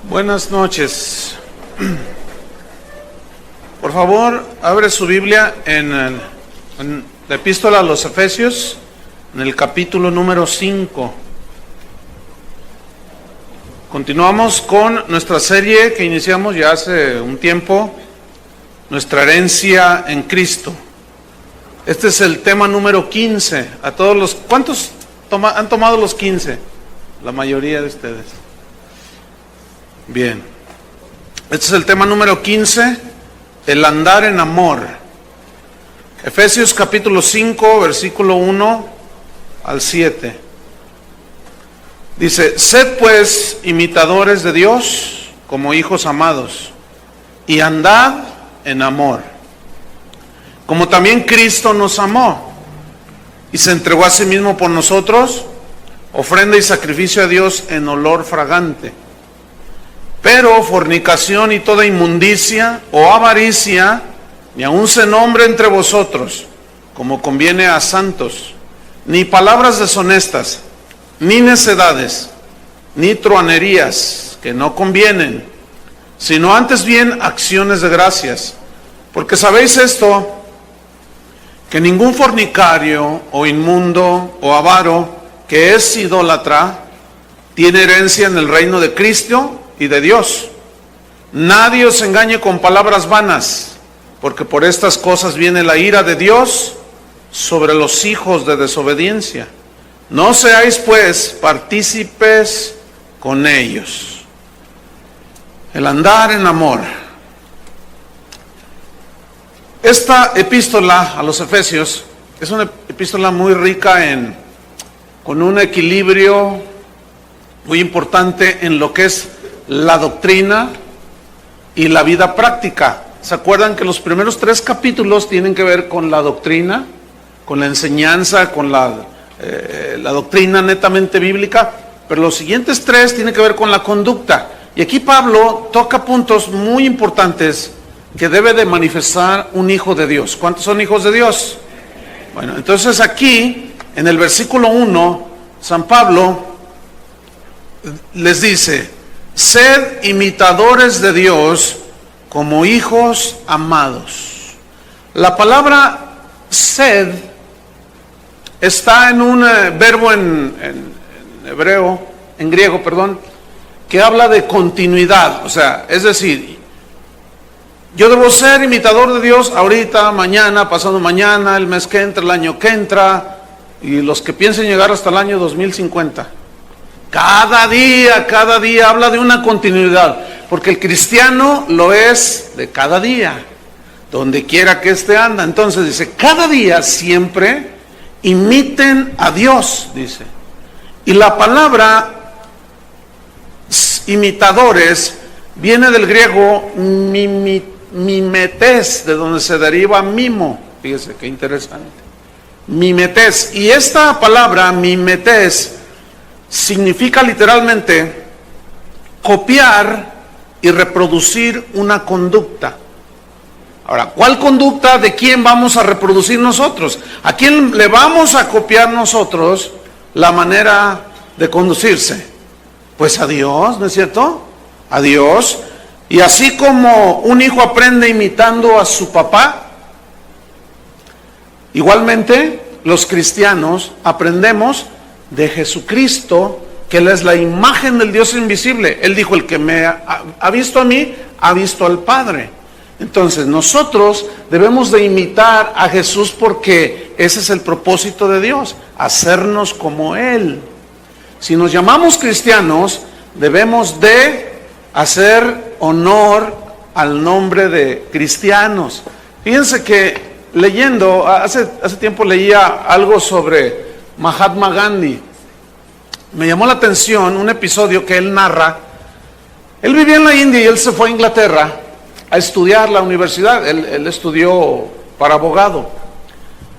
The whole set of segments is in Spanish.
Buenas noches. Por favor, abre su Biblia en la epístola a los Efesios, en el capítulo número 5. Continuamos con nuestra serie que iniciamos ya hace un tiempo, nuestra herencia en Cristo. Este es el tema número 15. A todos los, ¿cuántos han tomado los 15? La mayoría de ustedes. Bien. Este es el tema número 15, el andar en amor. Efesios capítulo 5, versículo 1 al 7. Dice: sed pues imitadores de Dios como hijos amados, y andad en amor, como también Cristo nos amó, y se entregó a sí mismo por nosotros, ofrenda y sacrificio a Dios en olor fragante. Pero fornicación y toda inmundicia o avaricia, ni aun se nombre entre vosotros, como conviene a santos, ni palabras deshonestas, ni necedades, ni truanerías que no convienen, sino antes bien acciones de gracias. Porque sabéis esto, que ningún fornicario o inmundo o avaro que es idólatra tiene herencia en el reino de Cristo y de Dios. Nadie os engañe con palabras vanas, porque por estas cosas viene la ira de Dios sobre los hijos de desobediencia. No seáis pues partícipes con ellos. El andar en amor. Esta epístola a los Efesios es una epístola muy rica con un equilibrio muy importante en lo que es la doctrina y la vida práctica. ¿Se acuerdan que los primeros 3 capítulos tienen que ver con la doctrina, con la enseñanza, con la doctrina netamente bíblica? Pero los siguientes 3 tienen que ver con la conducta. Y aquí Pablo toca puntos muy importantes que debe de manifestar un hijo de Dios. ¿Cuántos son hijos de Dios? Bueno, entonces aquí, en el versículo 1, San Pablo les dice: sed imitadores de Dios como hijos amados. La palabra sed está en un verbo en griego, que habla de continuidad. O sea, es decir, yo debo ser imitador de Dios ahorita, mañana, pasado mañana, el mes que entra, el año que entra, y los que piensen llegar hasta el año 2050. Cada día habla de una continuidad, porque el cristiano lo es de cada día, donde quiera que esté anda. Entonces dice, cada día siempre imiten a Dios, dice. Y la palabra imitadores viene del griego mimetes, de donde se deriva mimo. Fíjese qué interesante. Mimetes. Y esta palabra mimetes significa literalmente copiar y reproducir una conducta. Ahora, ¿cuál conducta de quién vamos a reproducir nosotros? ¿A quién le vamos a copiar nosotros la manera de conducirse? Pues a Dios, ¿no es cierto? A Dios. Y así como un hijo aprende imitando a su papá, igualmente los cristianos aprendemos de Jesucristo, que Él es la imagen del Dios invisible. Él dijo: el que me ha visto a mí, ha visto al Padre. Entonces nosotros debemos de imitar a Jesús, porque ese es el propósito de Dios, hacernos como Él. Si nos llamamos cristianos, debemos de hacer honor al nombre de cristianos. Fíjense que leyendo, hace tiempo leía algo sobre Mahatma Gandhi. Me llamó la atención un episodio que él narra. Él vivía en la India y él se fue a Inglaterra a estudiar la universidad. Él estudió para abogado.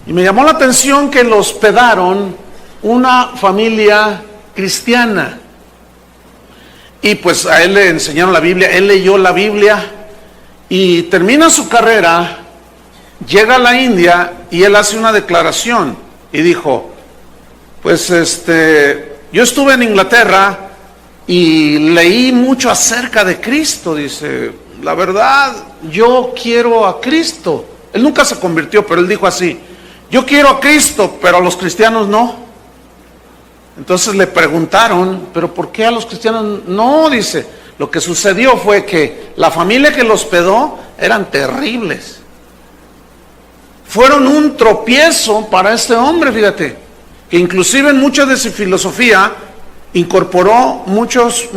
Y me llamó la atención que lo hospedaron una familia cristiana. Y pues a él le enseñaron la Biblia, él leyó la Biblia y termina su carrera, llega a la India y él hace una declaración y dijo: pues yo estuve en Inglaterra y leí mucho acerca de Cristo. Dice, la verdad, yo quiero a Cristo. Él nunca se convirtió, pero él dijo así, yo quiero a Cristo, pero a los cristianos no. Entonces le preguntaron, ¿pero por qué a los cristianos no? Dice, lo que sucedió fue que la familia que lo hospedó eran terribles. Fueron un tropiezo para este hombre, fíjate, que inclusive en mucha de su filosofía incorporó muchos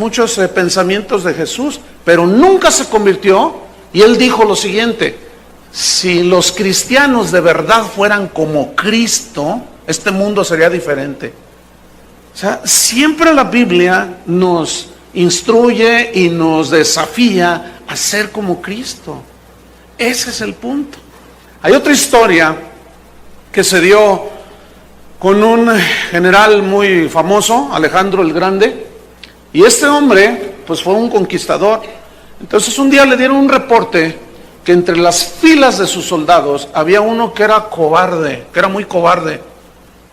pensamientos de Jesús, pero nunca se convirtió. Y él dijo lo siguiente, si los cristianos de verdad fueran como Cristo, este mundo sería diferente. O sea, siempre la Biblia nos instruye y nos desafía a ser como Cristo. Ese es el punto. Hay otra historia que se dio con un general muy famoso, Alejandro el Grande, y este hombre pues fue un conquistador. Entonces un día le dieron un reporte que entre las filas de sus soldados había uno que era cobarde, que era muy cobarde.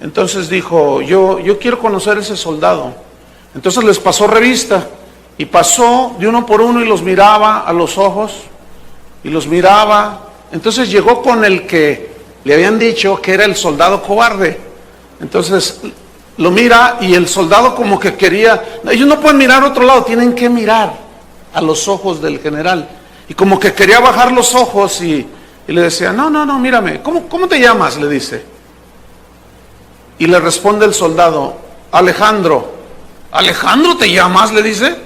Entonces dijo, yo quiero conocer a ese soldado. Entonces les pasó revista y pasó de uno por uno y los miraba a los ojos y los miraba. Entonces llegó con el que le habían dicho que era el soldado cobarde. Entonces lo mira y el soldado como que quería, ellos no pueden mirar a otro lado, tienen que mirar a los ojos del general. Y como que quería bajar los ojos y le decía, no, mírame, ¿cómo te llamas? Le dice. Y le responde el soldado, Alejandro. ¿Alejandro te llamas? Le dice.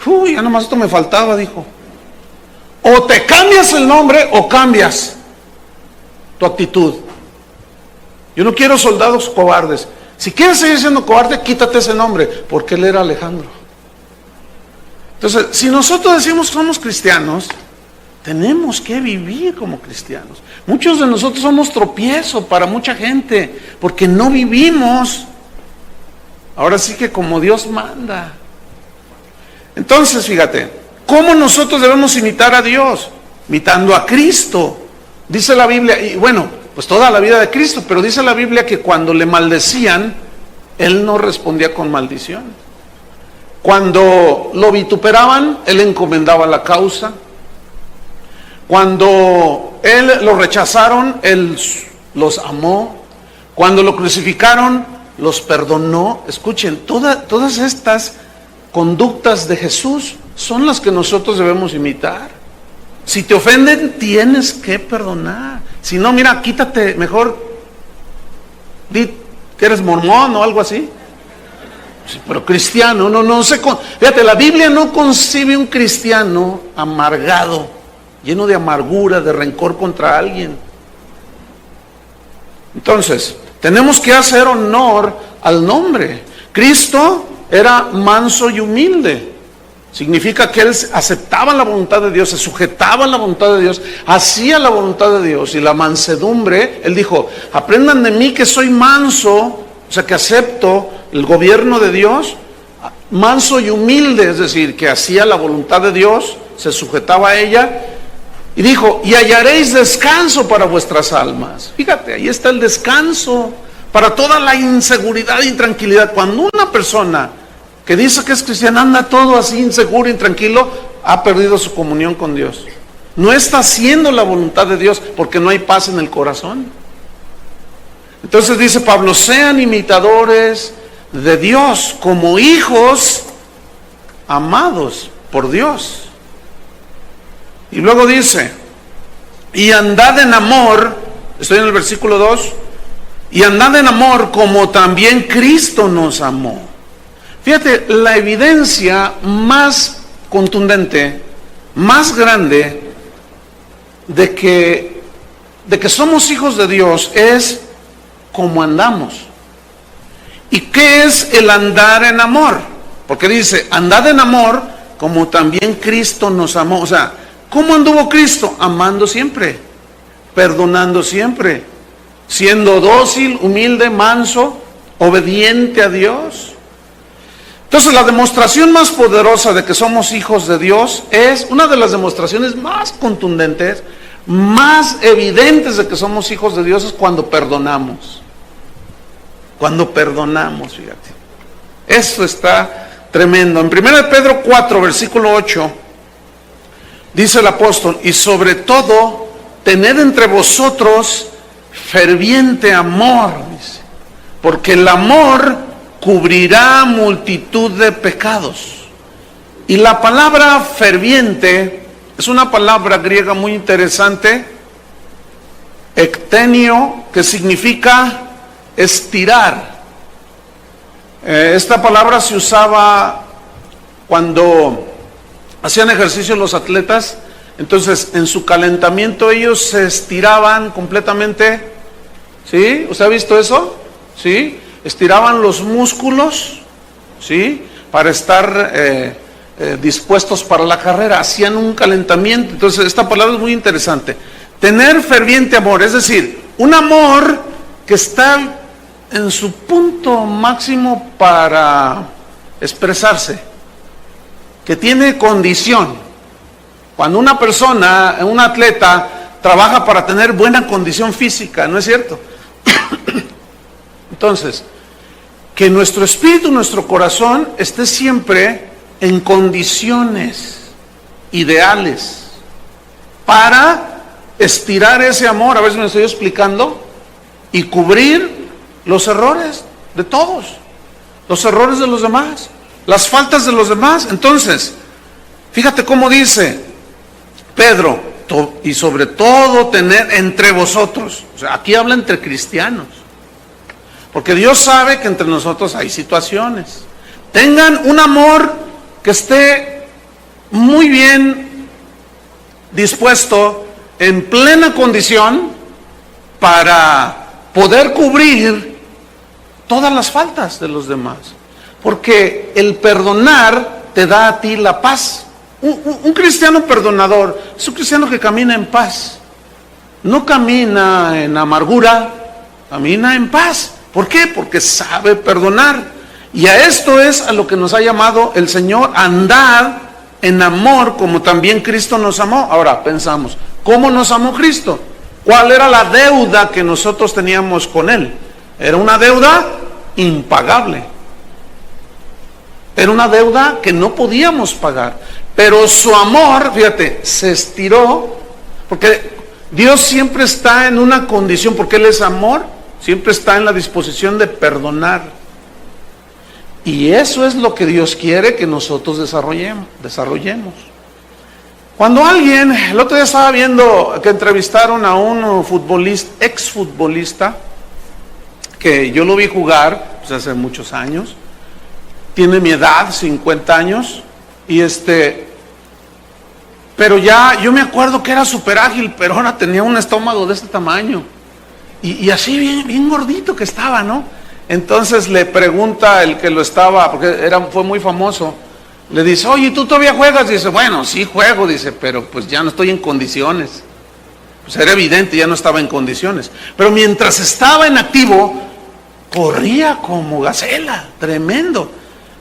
Uy, ya nomás esto me faltaba, dijo. O te cambias el nombre o cambias tu actitud. Yo no quiero soldados cobardes. Si quieres seguir siendo cobarde, quítate ese nombre, porque él era Alejandro. Entonces, si nosotros decimos que somos cristianos, tenemos que vivir como cristianos. Muchos de nosotros somos tropiezo para mucha gente, porque no vivimos, ahora sí que como Dios manda. Entonces, fíjate, ¿cómo nosotros debemos imitar a Dios? Imitando a Cristo. Dice la Biblia, y bueno, pues toda la vida de Cristo, pero dice la Biblia que cuando le maldecían, Él no respondía con maldición. Cuando lo vituperaban, Él encomendaba la causa. Cuando lo rechazaron, Él los amó. Cuando lo crucificaron, los perdonó. Escuchen, todas estas conductas de Jesús son las que nosotros debemos imitar. Si te ofenden, tienes que perdonar. Si no, mira, quítate, mejor di que eres mormón o algo así. Sí, pero cristiano, no se... Fíjate, la Biblia no concibe un cristiano amargado, lleno de amargura, de rencor contra alguien. Entonces, tenemos que hacer honor al nombre. Cristo era manso y humilde. Significa que Él aceptaba la voluntad de Dios, se sujetaba a la voluntad de Dios, hacía la voluntad de Dios. Y la mansedumbre, Él dijo, aprendan de mí que soy manso, o sea que acepto el gobierno de Dios, manso y humilde, es decir, que hacía la voluntad de Dios, se sujetaba a ella. Y dijo, y hallaréis descanso para vuestras almas. Fíjate, ahí está el descanso para toda la inseguridad e intranquilidad. Cuando una persona que dice que es cristiana anda todo así inseguro, intranquilo, ha perdido su comunión con Dios. No está haciendo la voluntad de Dios porque no hay paz en el corazón. Entonces dice Pablo, sean imitadores de Dios como hijos amados por Dios. Y luego dice, y andad en amor, estoy en el versículo 2, y andad en amor como también Cristo nos amó. Fíjate, la evidencia más contundente, más grande de que somos hijos de Dios es como andamos. ¿Y qué es el andar en amor? Porque dice, andad en amor como también Cristo nos amó. O sea, ¿cómo anduvo Cristo? Amando siempre, perdonando siempre, siendo dócil, humilde, manso, obediente a Dios. Entonces la demostración más poderosa de que somos hijos de Dios es una de las demostraciones más contundentes, más evidentes de que somos hijos de Dios es cuando perdonamos. Cuando perdonamos, fíjate. Eso está tremendo. En 1 Pedro 4, versículo 8, dice el apóstol: y sobre todo, tened entre vosotros ferviente amor, dice, porque el amor cubrirá multitud de pecados. Y la palabra ferviente es una palabra griega muy interesante, ektenio, que significa estirar. Esta palabra se usaba cuando hacían ejercicio los atletas. Entonces, en su calentamiento ellos se estiraban completamente. ¿Sí? ¿Usted ha visto eso? ¿Sí? Estiraban los músculos, ¿sí? Para estar dispuestos para la carrera. Hacían un calentamiento. Entonces, esta palabra es muy interesante. Tener ferviente amor, es decir, un amor que está en su punto máximo para expresarse, que tiene condición. Cuando una persona, un atleta, trabaja para tener buena condición física, ¿no es cierto? Entonces, que nuestro espíritu, nuestro corazón esté siempre en condiciones ideales para estirar ese amor, a ver si me estoy explicando, y cubrir los errores de todos, los errores de los demás, las faltas de los demás. Entonces, fíjate cómo dice Pedro: y sobre todo tener entre vosotros. O sea, aquí habla entre cristianos, porque Dios sabe que entre nosotros hay situaciones. Tengan un amor que esté muy bien dispuesto, en plena condición, para poder cubrir todas las faltas de los demás. Porque el perdonar te da a ti la paz. Un cristiano perdonador es un cristiano que camina en paz. No camina en amargura, camina en paz. ¿Por qué? Porque sabe perdonar. Y a esto es a lo que nos ha llamado el Señor: andad en amor como también Cristo nos amó. Ahora pensamos, ¿cómo nos amó Cristo? ¿Cuál era la deuda que nosotros teníamos con Él? Era una deuda impagable. Era una deuda que no podíamos pagar. Pero su amor, fíjate, se estiró, porque Dios siempre está en una condición, porque Él es amor, siempre está en la disposición de perdonar. Y eso es lo que Dios quiere que nosotros desarrollemos. Cuando alguien, el otro día estaba viendo que entrevistaron a un futbolista, exfutbolista, que yo lo vi jugar pues hace muchos años, tiene mi edad, 50 años, y pero ya, yo me acuerdo que era súper ágil, pero ahora tenía un estómago de este tamaño, y así bien gordito que estaba, ¿no? Entonces le pregunta el que lo estaba, porque fue muy famoso, le dice: oye, ¿tú todavía juegas? Dice: bueno, sí juego, dice, pero pues ya no estoy en condiciones. Pues era evidente, ya no estaba en condiciones. Pero mientras estaba en activo, corría como gacela, tremendo.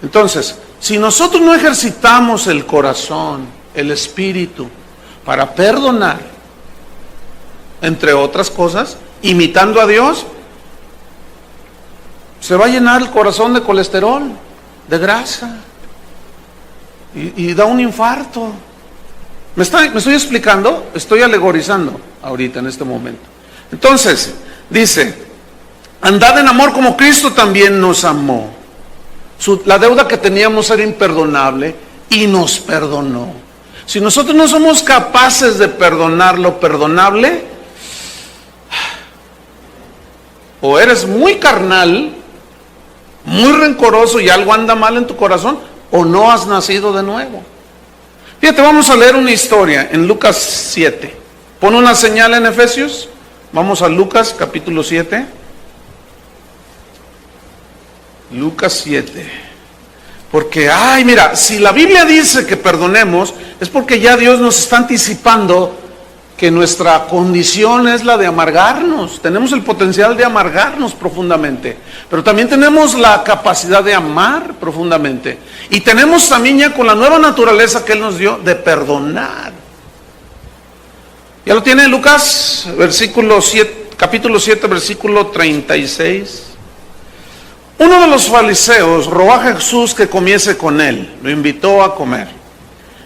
Entonces, si nosotros no ejercitamos el corazón, el espíritu, para perdonar, entre otras cosas, imitando a Dios, se va a llenar el corazón de colesterol, de grasa, y da un infarto. ¿Me estoy explicando? Estoy alegorizando ahorita en este momento. Entonces, dice: andad en amor como Cristo también nos amó. La deuda que teníamos era imperdonable y nos perdonó. Si nosotros no somos capaces de perdonar lo perdonable, o eres muy carnal, muy rencoroso y algo anda mal en tu corazón, o no has nacido de nuevo. Fíjate, vamos a leer una historia en Lucas 7. Pon una señal en Efesios. Vamos a Lucas capítulo 7. Lucas 7. Porque, mira, si la Biblia dice que perdonemos, es porque ya Dios nos está anticipando que nuestra condición es la de amargarnos. Tenemos el potencial de amargarnos profundamente, pero también tenemos la capacidad de amar profundamente. Y tenemos también, ya con la nueva naturaleza que Él nos dio, de perdonar. Ya lo tiene Lucas, capítulo 7, versículo 36. Uno de los fariseos rogó a Jesús que comiese con él, lo invitó a comer.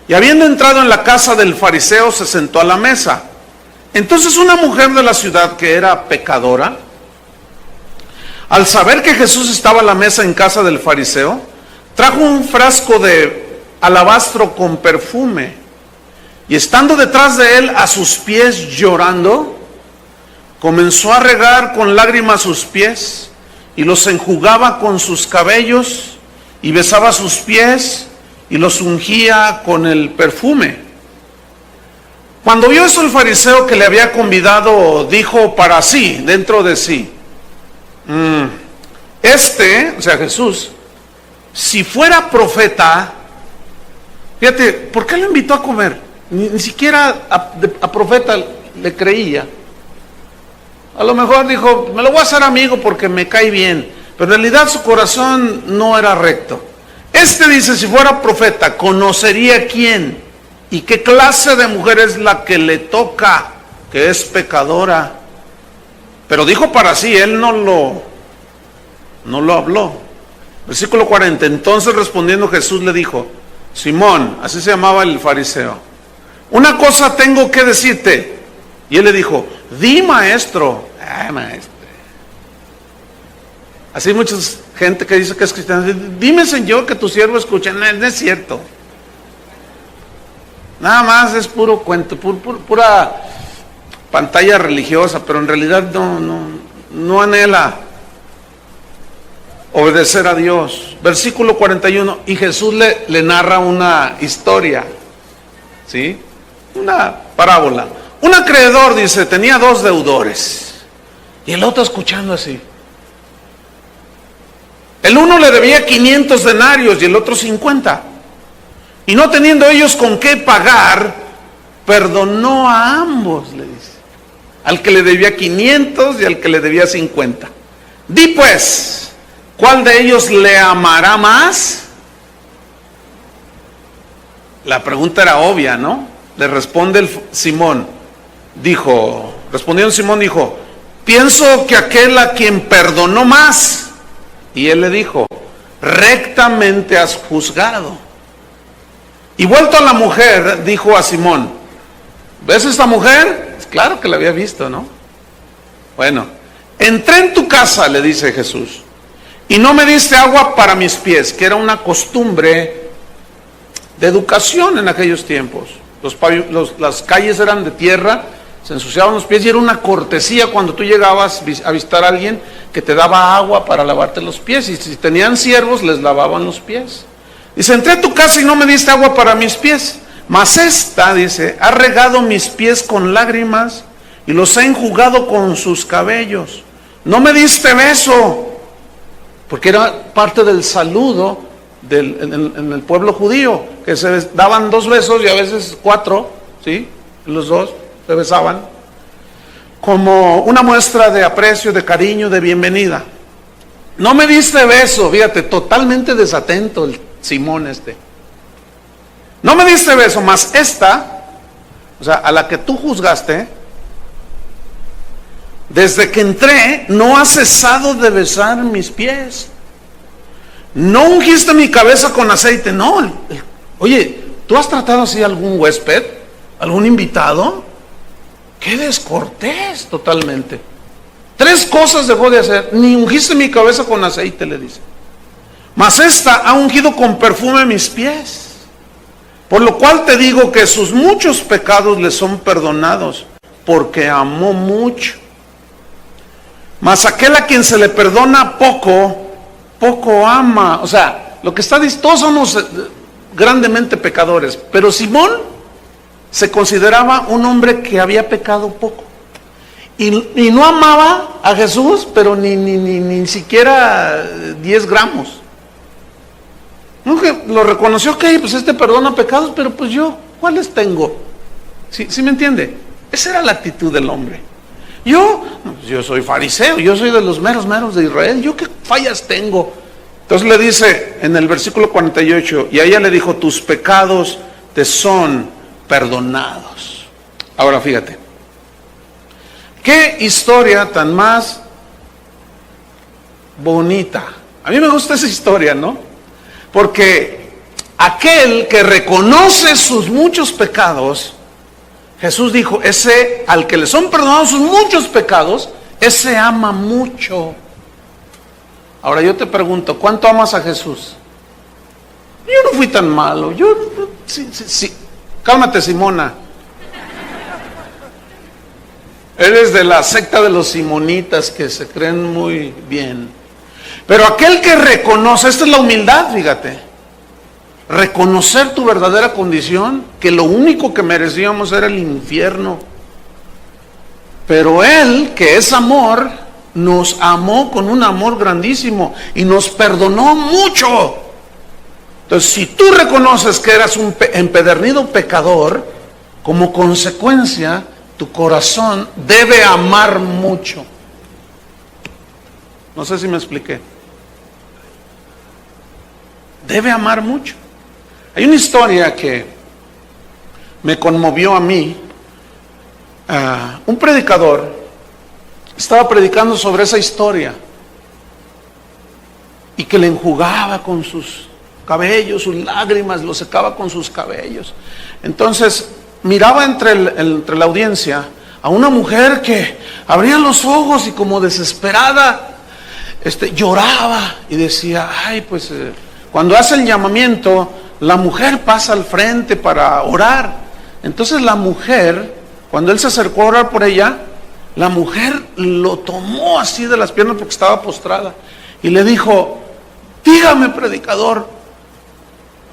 Y habiendo entrado en la casa del fariseo, se sentó a la mesa. Entonces una mujer de la ciudad que era pecadora, al saber que Jesús estaba a la mesa en casa del fariseo, trajo un frasco de alabastro con perfume, y estando detrás de él a sus pies llorando, comenzó a regar con lágrimas sus pies, y los enjugaba con sus cabellos, y besaba sus pies, y los ungía con el perfume. Cuando vio eso el fariseo que le había convidado, dijo para sí, dentro de sí, o sea Jesús, si fuera profeta, fíjate, ¿por qué lo invitó a comer? Ni siquiera a profeta le creía. A lo mejor dijo, me lo voy a hacer amigo porque me cae bien, pero en realidad su corazón no era recto. Dice, si fuera profeta, conocería quién y qué clase de mujer es la que le toca, que es pecadora. Pero dijo para sí, él no lo habló. Versículo 40, entonces respondiendo Jesús le dijo, Simón, así se llamaba el fariseo, una cosa tengo que decirte. Y él le dijo, di maestro. Maestro. Así hay mucha gente que dice que es cristiana, dime Señor que tu siervo escucha. No es cierto. Nada más es puro cuento, pura pantalla religiosa, pero en realidad no anhela obedecer a Dios. Versículo 41, y Jesús le narra una historia, ¿sí? Una parábola. Un acreedor, dice, tenía 2 deudores, y el otro escuchando así. El uno le debía 500 denarios y el otro 50. Y no teniendo ellos con qué pagar, perdonó a ambos, le dice. Al que le debía 500 y al que le debía 50. Di pues, ¿cuál de ellos le amará más? La pregunta era obvia, ¿no? Le responde respondiendo Simón dijo, pienso que aquel a quien perdonó más. Y él le dijo, rectamente has juzgado. Y vuelto a la mujer, dijo a Simón, ¿ves esta mujer? Claro que la había visto, ¿no? Bueno, entré en tu casa, le dice Jesús, y no me diste agua para mis pies, que era una costumbre de educación en aquellos tiempos. Las calles eran de tierra, se ensuciaban los pies y era una cortesía cuando tú llegabas a visitar a alguien que te daba agua para lavarte los pies, y si tenían siervos les lavaban los pies. Dice, entré a tu casa y no me diste agua para mis pies, mas esta, dice, ha regado mis pies con lágrimas y los ha enjugado con sus cabellos. No me diste beso, porque era parte del saludo en el pueblo judío, que se daban 2 besos y a veces 4, ¿sí? Los 2 se besaban, como una muestra de aprecio, de cariño, de bienvenida. No me diste beso, fíjate, totalmente desatento el Simón No me diste beso, mas esta, o sea, a la que tú juzgaste, desde que entré, no ha cesado de besar mis pies. No ungiste mi cabeza con aceite, no. Oye, ¿tú has tratado así a algún huésped? ¿Algún invitado? ¡Qué descortés totalmente! 3 cosas dejó de hacer. Ni ungiste mi cabeza con aceite, le dice. Mas esta ha ungido con perfume mis pies. Por lo cual te digo que sus muchos pecados le son perdonados, porque amó mucho. Mas aquel a quien se le perdona poco, poco ama. O sea, lo que está diciendo, todos somos grandemente pecadores, pero Simón se consideraba un hombre que había pecado poco. Y no amaba a Jesús, pero ni siquiera 10 gramos. No, que lo reconoció, ok, pues perdona pecados, pero pues yo, ¿cuáles tengo? ¿Sí me entiende? Esa era la actitud del hombre. Yo soy fariseo, yo soy de los meros de Israel, ¿yo qué fallas tengo? Entonces le dice en el versículo 48, y a ella le dijo, tus pecados te son perdonados. Ahora fíjate, qué historia tan más bonita, A mí me gusta esa historia, ¿no? Porque aquel que reconoce sus muchos pecados, Jesús dijo, ese al que le son perdonados sus muchos pecados, ese ama mucho. Ahora yo te pregunto, ¿cuánto amas a Jesús? Yo no fui tan malo, sí. Cálmate, Simona. Eres de la secta de los simonitas que se creen muy bien. Pero aquel que reconoce, esta es la humildad, fíjate. Reconocer tu verdadera condición, que lo único que merecíamos era el infierno. Pero Él, que es amor, nos amó con un amor grandísimo y nos perdonó mucho. Entonces, si tú reconoces que eras un empedernido pecador, como consecuencia, tu corazón debe amar mucho. No sé si me expliqué. Debe amar mucho. Hay una historia que me conmovió a mí. Un predicador estaba predicando sobre esa historia y que le enjugaba con sus cabellos, sus lágrimas, lo secaba con sus cabellos. Entonces miraba entre la audiencia a una mujer que abría los ojos y como desesperada lloraba y decía, cuando hace el llamamiento, la mujer pasa al frente para orar. Entonces la mujer, cuando él se acercó a orar por ella, la mujer lo tomó así de las piernas porque estaba postrada y le dijo, dígame, predicador,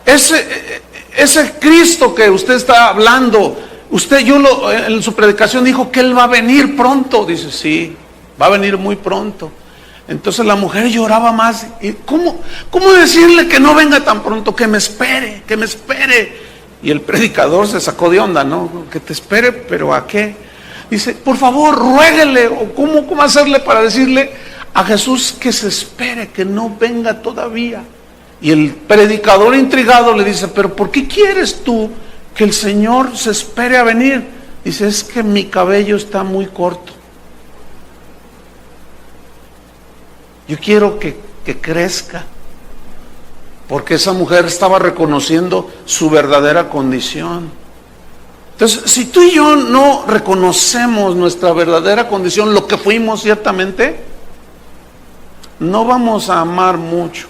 ese Cristo que usted está hablando, en su predicación dijo que Él va a venir pronto. Dice, sí, va a venir muy pronto. Entonces la mujer lloraba más. ¿Y cómo decirle que no venga tan pronto? Que me espere. Y el predicador se sacó de onda, ¿no? Que te espere, ¿pero a qué? Dice, por favor, ruéguele. O ¿cómo hacerle para decirle a Jesús que se espere, que no venga todavía? Y el predicador intrigado le dice, pero ¿por qué quieres tú que el Señor se espere a venir? Dice, es que mi cabello está muy corto. Yo quiero que crezca. Porque esa mujer estaba reconociendo su verdadera condición. Entonces, si tú y yo no reconocemos nuestra verdadera condición, lo que fuimos ciertamente, no vamos a amar mucho.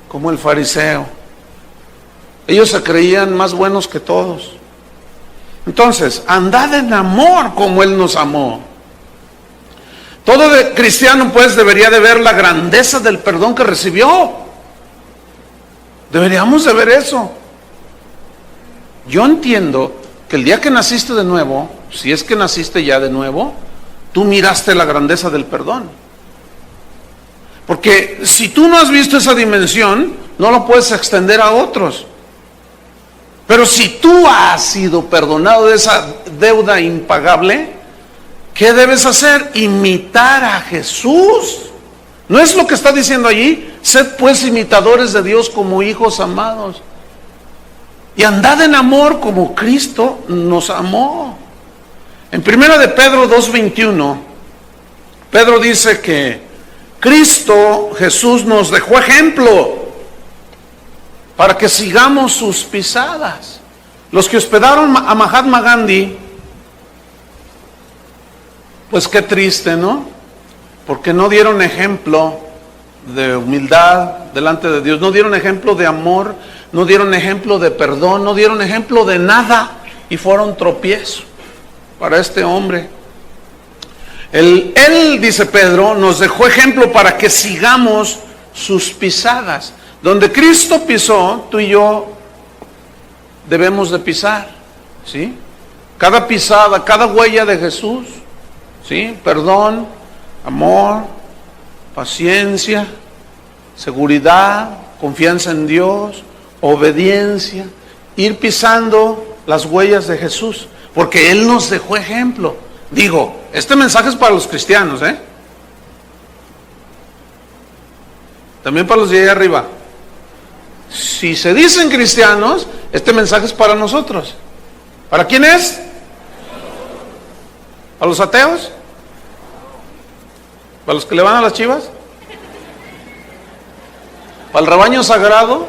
Como el fariseo. Ellos se creían más buenos que todos. Entonces, andad en amor como Él nos amó. Todo cristiano pues debería de ver la grandeza del perdón que recibió. Deberíamos de ver eso. Yo entiendo que el día que naciste de nuevo, si es que naciste ya de nuevo, tú miraste la grandeza del perdón. Porque si tú no has visto esa dimensión, no lo puedes extender a otros. Pero si tú has sido perdonado de esa deuda impagable, ¿qué debes hacer? Imitar a Jesús. ¿No es lo que está diciendo allí? Sed pues imitadores de Dios como hijos amados. Y andad en amor como Cristo nos amó. En 1 de Pedro 2:21, Pedro dice que Cristo Jesús nos dejó ejemplo para que sigamos sus pisadas. Los que hospedaron a Mahatma Gandhi, pues qué triste, ¿no? Porque no dieron ejemplo de humildad delante de Dios, no dieron ejemplo de amor, no dieron ejemplo de perdón, no dieron ejemplo de nada y fueron tropiezo para este hombre. Él, dice Pedro, nos dejó ejemplo para que sigamos sus pisadas. Donde Cristo pisó, tú y yo debemos de pisar, ¿sí? Cada pisada, cada huella de Jesús, ¿sí? Perdón, amor, paciencia, seguridad, confianza en Dios, obediencia, ir pisando las huellas de Jesús, porque Él nos dejó ejemplo. Digo, este mensaje es para los cristianos, también para los de allá arriba. Si se dicen cristianos, este mensaje es para nosotros. ¿Para quién es? ¿Para los ateos? ¿Para los que le van a las Chivas? ¿Para el rebaño sagrado?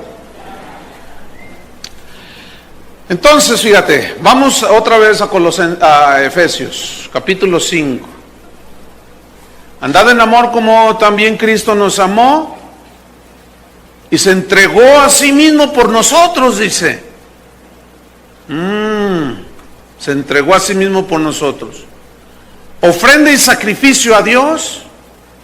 Entonces, fíjate, vamos otra vez a Efesios, capítulo 5. Andad en amor como también Cristo nos amó y se entregó a sí mismo por nosotros, dice. Se entregó a sí mismo por nosotros. Ofrenda y sacrificio a Dios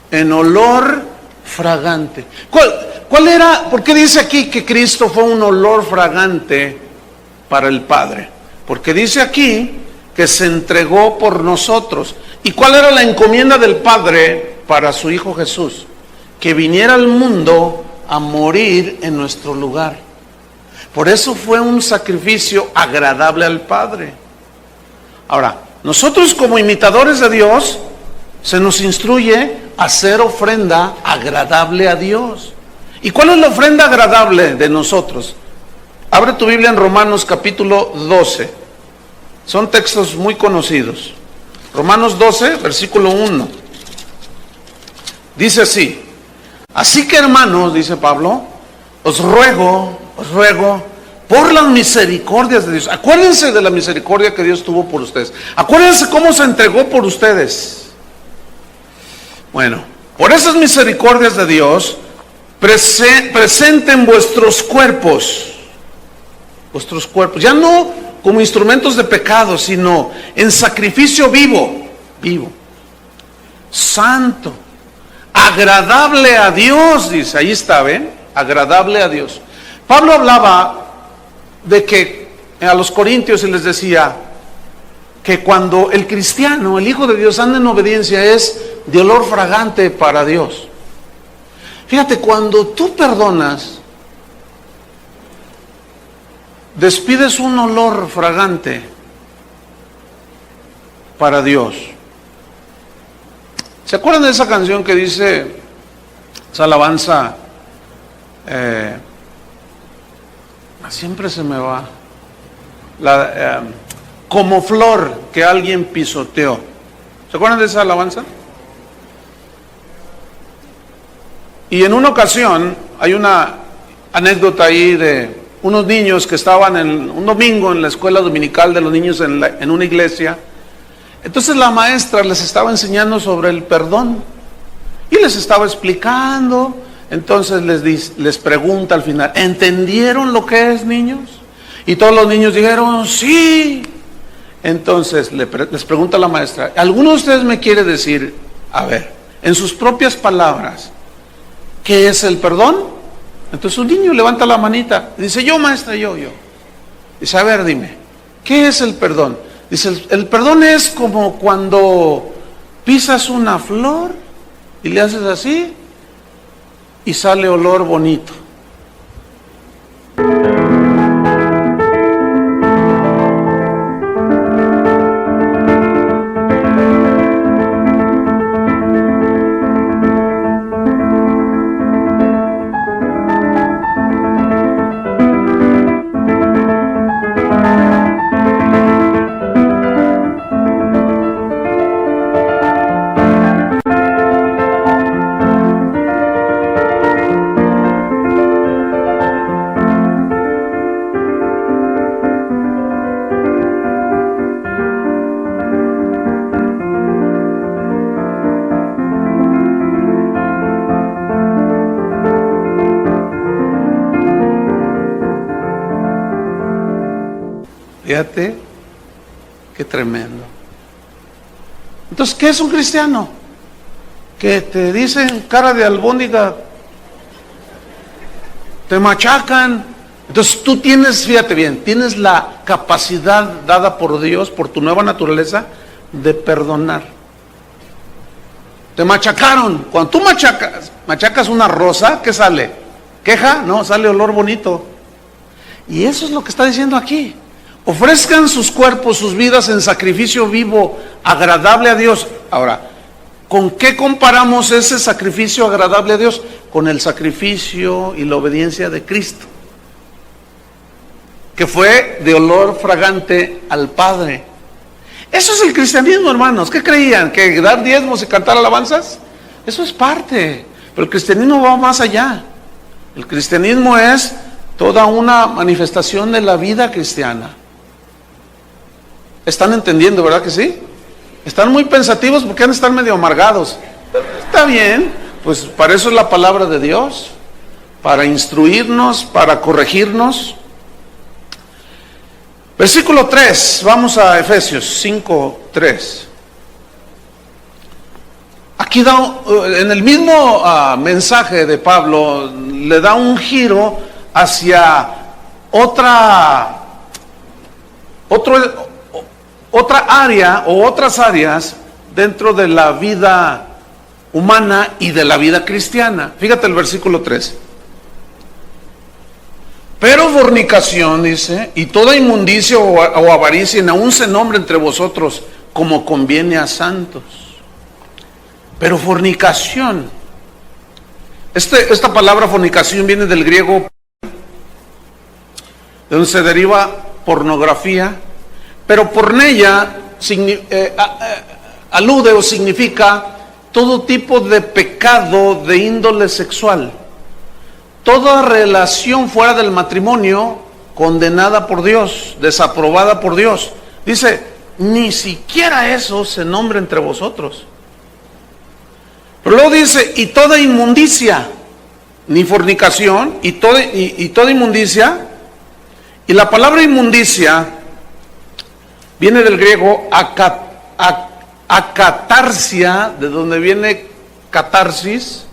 en olor fragante. ¿Cuál era? ¿Por qué dice aquí que Cristo fue un olor fragante para el Padre? Porque dice aquí que se entregó por nosotros. ¿Y cuál era la encomienda del Padre para su Hijo Jesús? Que viniera al mundo a morir en nuestro lugar. Por eso fue un sacrificio agradable al Padre. Ahora, nosotros como imitadores de Dios, se nos instruye a hacer ofrenda agradable a Dios. ¿Y cuál es la ofrenda agradable de nosotros? Abre tu Biblia en Romanos capítulo 12. Son textos muy conocidos. Romanos 12, versículo 1. Dice así: así que, hermanos, dice Pablo, os ruego por las misericordias de Dios. Acuérdense de la misericordia que Dios tuvo por ustedes. Acuérdense cómo se entregó por ustedes. Bueno, por esas misericordias de Dios, presenten vuestros cuerpos, ya no como instrumentos de pecado, sino en sacrificio vivo, santo, agradable a Dios, dice, ahí está, ¿ven? Agradable a Dios. Pablo hablaba de que a los corintios se les decía que cuando el cristiano, el Hijo de Dios, anda en obediencia, es de olor fragante para Dios. Fíjate, cuando tú perdonas, despides un olor fragante para Dios. ¿Se acuerdan de esa canción que dice, esa alabanza, siempre se me va, como flor que alguien pisoteó? ¿Se acuerdan de esa alabanza? Y en una ocasión hay una anécdota ahí de unos niños que estaban un domingo en la escuela dominical de los niños en una iglesia. Entonces la maestra les estaba enseñando sobre el perdón y les estaba explicando. Entonces les pregunta al final, ¿entendieron lo que es, niños? Y todos los niños dijeron, sí. Entonces les pregunta la maestra, ¿alguno de ustedes me quiere decir, a ver, en sus propias palabras, qué es el perdón? Entonces un niño levanta la manita y dice, yo, maestra, yo. Dice, a ver, dime, ¿qué es el perdón? Dice, el perdón es como cuando pisas una flor y le haces así y sale olor bonito. Fíjate, qué tremendo. Entonces, ¿qué es un cristiano? Que te dicen cara de albóndiga, te machacan. Entonces tú tienes, fíjate bien, tienes la capacidad dada por Dios, por tu nueva naturaleza, de perdonar. Te machacaron. Cuando tú machacas una rosa, ¿qué sale? ¿Queja? No, sale olor bonito. Y eso es lo que está diciendo aquí. Ofrezcan sus cuerpos, sus vidas en sacrificio vivo, agradable a Dios. Ahora, ¿con qué comparamos ese sacrificio agradable a Dios? Con el sacrificio y la obediencia de Cristo, que fue de olor fragante al Padre. Eso es el cristianismo, hermanos. ¿Qué creían? ¿Que dar diezmos y cantar alabanzas? Eso es parte, pero el cristianismo va más allá. El cristianismo es toda una manifestación de la vida cristiana. ¿Están entendiendo, verdad que sí? Están muy pensativos porque han de estar medio amargados. Está bien, pues para eso es la palabra de Dios, para instruirnos, para corregirnos. Versículo 3, vamos a Efesios 5:3. Aquí da, en el mismo mensaje de Pablo, le da un giro hacia otra área o otras áreas dentro de la vida humana y de la vida cristiana. Fíjate el versículo 3. Pero fornicación, dice, y toda inmundicia o avaricia, ni aun se nombre entre vosotros como conviene a santos. Pero fornicación, esta palabra fornicación viene del griego, de donde se deriva pornografía, pero porneia alude o significa todo tipo de pecado de índole sexual. Toda relación fuera del matrimonio condenada por Dios, desaprobada por Dios. Dice, ni siquiera eso se nombra entre vosotros. Pero luego dice, y toda inmundicia, ni fornicación, y toda inmundicia. Y la palabra inmundicia viene del griego acatarsia, de donde viene catarsis.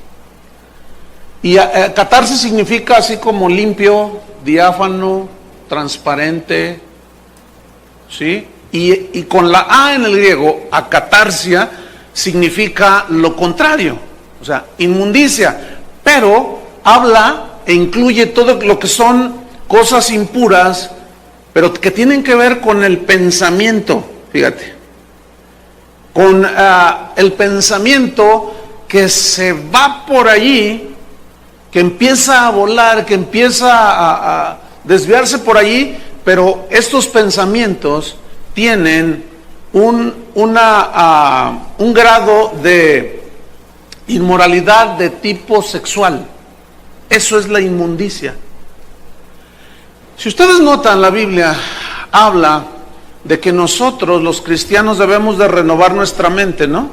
Y catarsis significa así como limpio, diáfano, transparente, ¿sí? Y con la A en el griego, acatarsia, significa lo contrario, o sea, inmundicia, pero habla e incluye todo lo que son cosas impuras, pero que tienen que ver con el pensamiento, fíjate, con el pensamiento que se va por allí, que empieza a volar, que empieza a desviarse por allí, pero estos pensamientos tienen un grado de inmoralidad de tipo sexual. Eso es la inmundicia. Si ustedes notan, la Biblia habla de que nosotros los cristianos debemos de renovar nuestra mente, ¿no?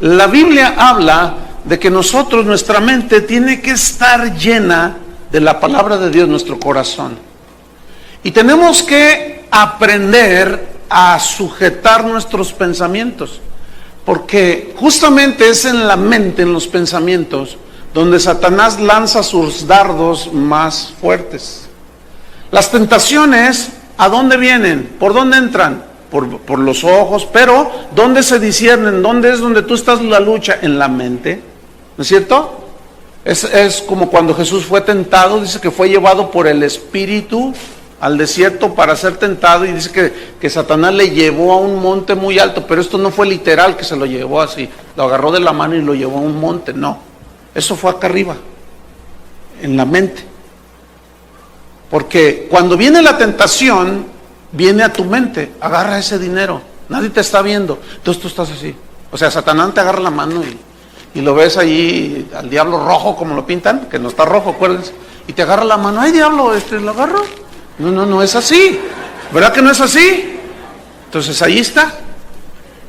La Biblia habla de que nosotros, nuestra mente tiene que estar llena de la palabra de Dios, nuestro corazón. Y tenemos que aprender a sujetar nuestros pensamientos, porque justamente es en la mente, en los pensamientos, donde Satanás lanza sus dardos más fuertes. Las tentaciones, ¿a dónde vienen? ¿Por dónde entran? Por los ojos, pero ¿dónde se disciernen? ¿Dónde es donde tú estás en la lucha? En la mente, ¿no es cierto? Es como cuando Jesús fue tentado, dice que fue llevado por el Espíritu al desierto para ser tentado, y dice que Satanás le llevó a un monte muy alto, pero esto no fue literal que se lo llevó así, lo agarró de la mano y lo llevó a un monte, no, eso fue acá arriba, en la mente, porque cuando viene la tentación, viene a tu mente, agarra ese dinero, nadie te está viendo, entonces tú estás así, o sea, Satanás te agarra la mano y lo ves allí, al diablo rojo como lo pintan, que no está rojo, acuérdense, y te agarra la mano, ay diablo, lo agarro. No es así, ¿verdad que no es así? Entonces ahí está.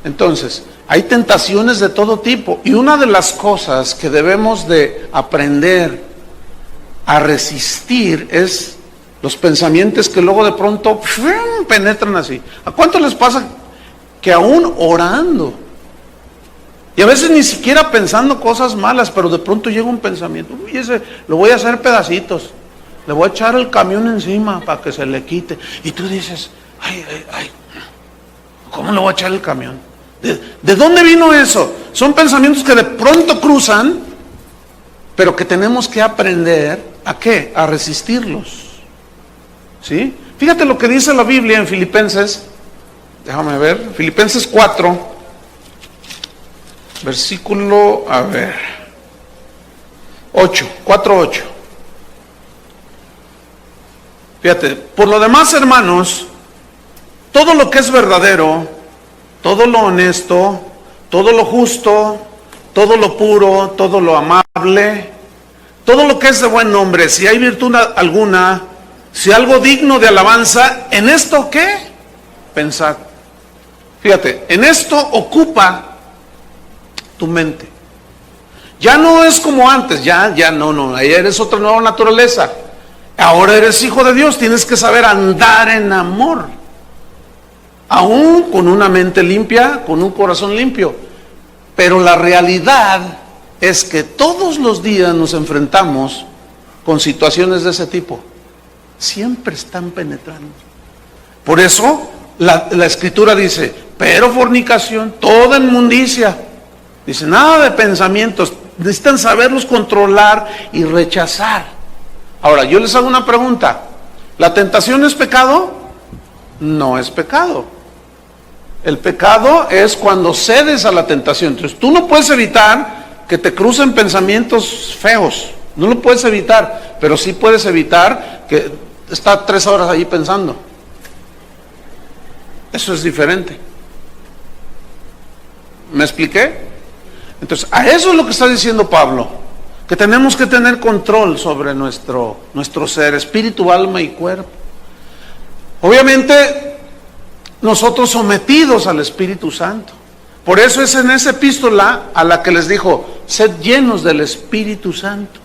Entonces, hay tentaciones de todo tipo, y una de las cosas que debemos de aprender a resistir es los pensamientos que luego de pronto penetran así. ¿A cuánto les pasa que aún orando, y a veces ni siquiera pensando cosas malas, pero de pronto llega un pensamiento, uy, ese lo voy a hacer pedacitos, le voy a echar el camión encima para que se le quite, y tú dices, ay, ¿cómo le voy a echar el camión? ¿De dónde vino eso? Son pensamientos que de pronto cruzan, pero que tenemos que aprender ¿a qué? A resistirlos, ¿sí? Fíjate lo que dice la Biblia en Filipenses, déjame ver, Filipenses 4, versículo, 4:8. Fíjate, por lo demás, hermanos, todo lo que es verdadero, todo lo honesto, todo lo justo, todo lo puro, todo lo amable, todo lo que es de buen nombre, si hay virtud alguna, si algo digno de alabanza, ¿en esto qué? Pensad. Fíjate, en esto ocupa tu mente. Ya no es como antes, ya no, ahí eres otra nueva naturaleza. Ahora eres hijo de Dios, tienes que saber andar en amor. Aún con una mente limpia, con un corazón limpio. Pero la realidad es que todos los días nos enfrentamos con situaciones de ese tipo. Siempre están penetrando. Por eso la Escritura dice, pero fornicación, toda inmundicia. Dice, nada de pensamientos. Necesitan saberlos controlar y rechazar. Ahora, yo les hago una pregunta. ¿La tentación es pecado? No es pecado. El pecado es cuando cedes a la tentación. Entonces, tú no puedes evitar que te crucen pensamientos feos. No lo puedes evitar, pero sí puedes evitar que está 3 horas ahí pensando. Eso es diferente. ¿Me expliqué? Entonces, a eso es lo que está diciendo Pablo, que tenemos que tener control sobre nuestro ser, espíritu, alma y cuerpo. Obviamente, nosotros sometidos al Espíritu Santo. Por eso es en esa epístola a la que les dijo, sed llenos del Espíritu Santo.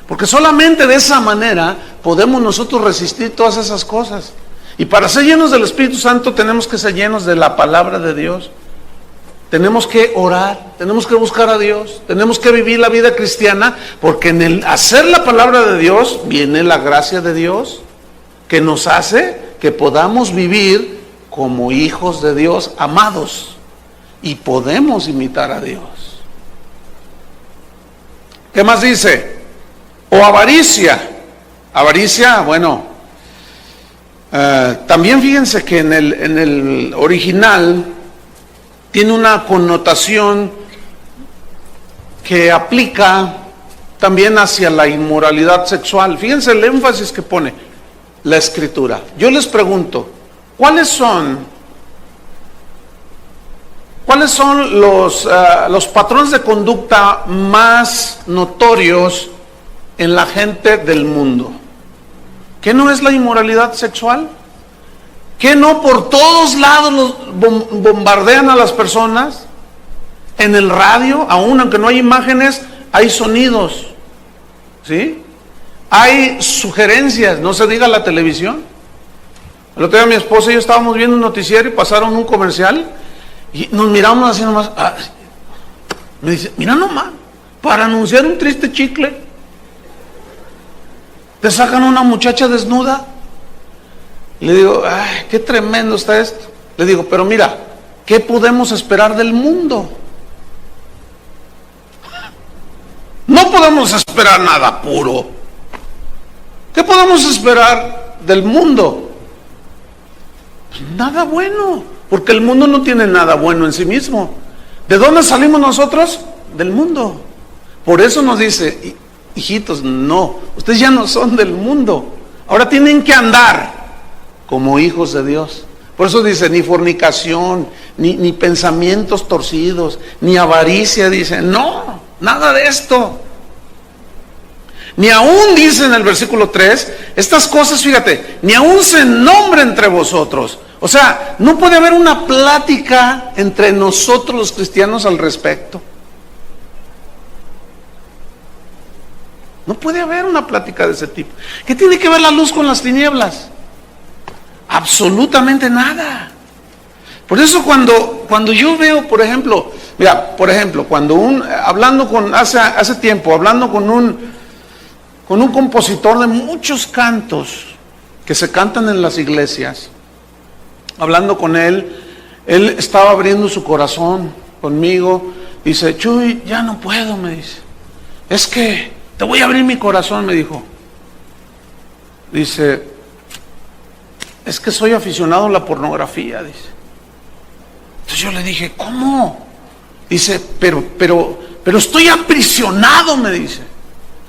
Porque solamente de esa manera podemos nosotros resistir todas esas cosas. Y para ser llenos del Espíritu Santo tenemos que ser llenos de la palabra de Dios. Tenemos que orar, tenemos que buscar a Dios, tenemos que vivir la vida cristiana, porque en el hacer la palabra de Dios viene la gracia de Dios, que nos hace que podamos vivir como hijos de Dios amados, y podemos imitar a Dios. ¿Qué más dice? O avaricia. Avaricia, bueno, también fíjense que en el original tiene una connotación que aplica también hacia la inmoralidad sexual. Fíjense el énfasis que pone la Escritura. Yo les pregunto, ¿cuáles son los patrones de conducta más notorios en la gente del mundo? ¿Qué no es la inmoralidad sexual? ¿Qué no por todos lados los bombardean a las personas? En el radio, aún aunque no hay imágenes, hay sonidos, ¿sí? Hay sugerencias, no se diga la televisión. El otro día mi esposa y yo estábamos viendo un noticiero y pasaron un comercial y nos miramos así nomás. Me dice, mira nomás, para anunciar un triste chicle, te sacan una muchacha desnuda. Le digo, ay, qué tremendo está esto. Le digo, pero mira, ¿qué podemos esperar del mundo? No podemos esperar nada puro. ¿Qué podemos esperar del mundo? Pues nada bueno, porque el mundo no tiene nada bueno en sí mismo. ¿De dónde salimos nosotros? Del mundo. Por eso nos dice, hijitos, no, ustedes ya no son del mundo. Ahora tienen que andar como hijos de Dios. Por eso dice, ni fornicación, ni pensamientos torcidos, ni avaricia, dice, no, nada de esto. Ni aún dice en el versículo 3, estas cosas, fíjate, ni aún se nombra entre vosotros. O sea, no puede haber una plática entre nosotros los cristianos al respecto. No puede haber una plática de ese tipo. ¿Qué tiene que ver la luz con las tinieblas? Absolutamente nada. Por eso cuando yo veo, por ejemplo, mira, cuando hace tiempo, hablando con un compositor de muchos cantos que se cantan en las iglesias, hablando con él estaba abriendo su corazón conmigo. Dice, Chuy, ya no puedo, me dice. Es que te voy a abrir mi corazón, me dijo. Dice, es que soy aficionado a la pornografía, dice. Entonces yo le dije, ¿cómo? Dice, pero estoy aprisionado, me dice.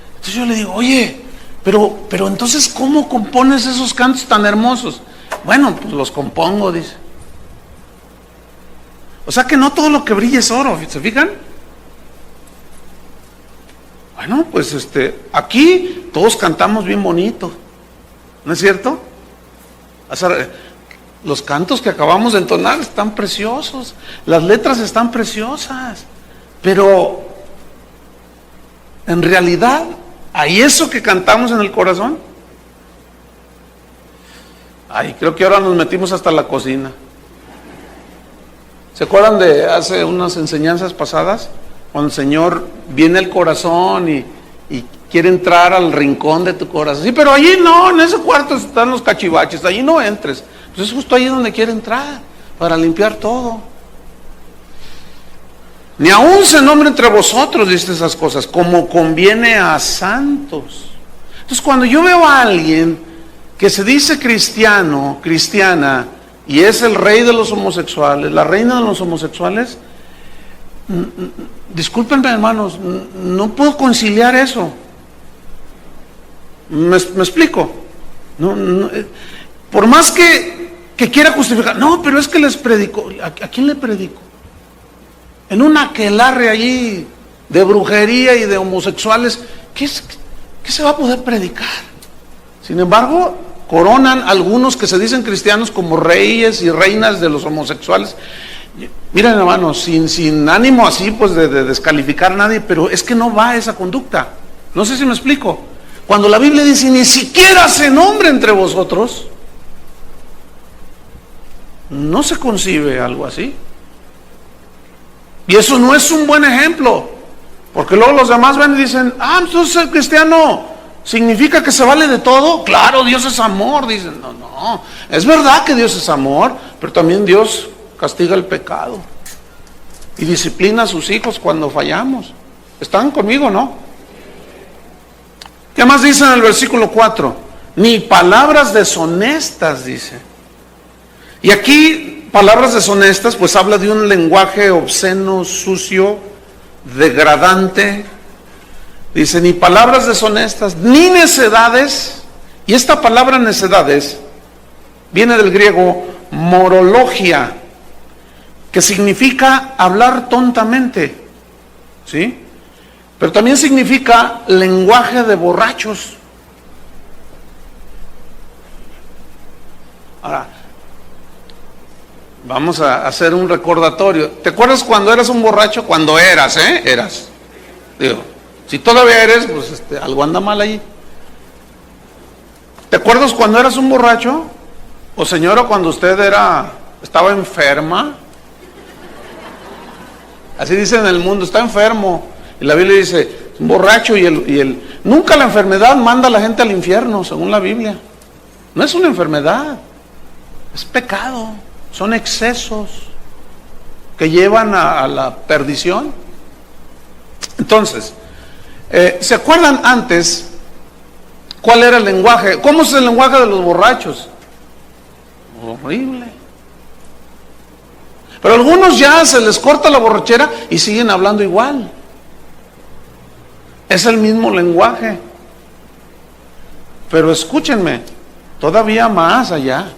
Entonces yo le digo, oye, pero entonces ¿cómo compones esos cantos tan hermosos? Bueno, pues los compongo, dice. O sea que no todo lo que brilla es oro, ¿se fijan? Bueno, pues aquí todos cantamos bien bonito, ¿no es cierto? O sea, los cantos que acabamos de entonar están preciosos, las letras están preciosas, pero en realidad, ¿hay eso que cantamos en el corazón? Ay, creo que ahora nos metimos hasta la cocina. ¿Se acuerdan de hace unas enseñanzas pasadas? Cuando el Señor viene al corazón y quiere entrar al rincón de tu corazón. Sí, pero allí no, en ese cuarto están los cachivaches, allí no entres. Pues es justo ahí donde quiere entrar, para limpiar todo. Ni aún se nombre entre vosotros, dice esas cosas, como conviene a santos. Entonces, cuando yo veo a alguien que se dice cristiano, cristiana, y es el rey de los homosexuales, la reina de los homosexuales, discúlpenme, hermanos, no puedo conciliar eso. ¿Me explico? Por más que quiera justificar, no, pero es que les predico. ¿A quién le predico? En un aquelarre allí de brujería y de homosexuales, ¿qué se va a poder predicar? Sin embargo, coronan algunos que se dicen cristianos como reyes y reinas de los homosexuales. Miren, hermanos, sin ánimo así pues de descalificar a nadie, pero es que no va esa conducta. No sé si me explico. Cuando la Biblia dice, ni siquiera se nombre entre vosotros, no se concibe algo así. Y eso no es un buen ejemplo, porque luego los demás ven y dicen, entonces ser cristiano ¿significa que se vale de todo? Claro, Dios es amor. Dicen, no, es verdad que Dios es amor, pero también Dios castiga el pecado y disciplina a sus hijos cuando fallamos. ¿Están conmigo, no? ¿Qué más dice en el versículo 4? Ni palabras deshonestas, dice. Y aquí, palabras deshonestas, pues habla de un lenguaje obsceno, sucio, degradante. Dice, ni palabras deshonestas, ni necedades. Y esta palabra necedades viene del griego morologia, que significa hablar tontamente, ¿sí? Pero también significa lenguaje de borrachos. Ahora, vamos a hacer un recordatorio. ¿Te acuerdas cuando eras un borracho? Cuando eras, eras. Digo, si todavía eres, pues algo anda mal ahí. ¿Te acuerdas cuando eras un borracho? O señora, cuando usted estaba enferma. Así dice en el mundo, está enfermo. Y la Biblia dice, un borracho nunca la enfermedad manda a la gente al infierno, según la Biblia. No es una enfermedad, es pecado, son excesos que llevan a la perdición. Entonces, ¿se acuerdan antes cuál era el lenguaje? ¿Cómo es el lenguaje de los borrachos? Horrible. Pero a algunos ya se les corta la borrachera y siguen hablando igual. Es el mismo lenguaje. Pero escúchenme, todavía más allá.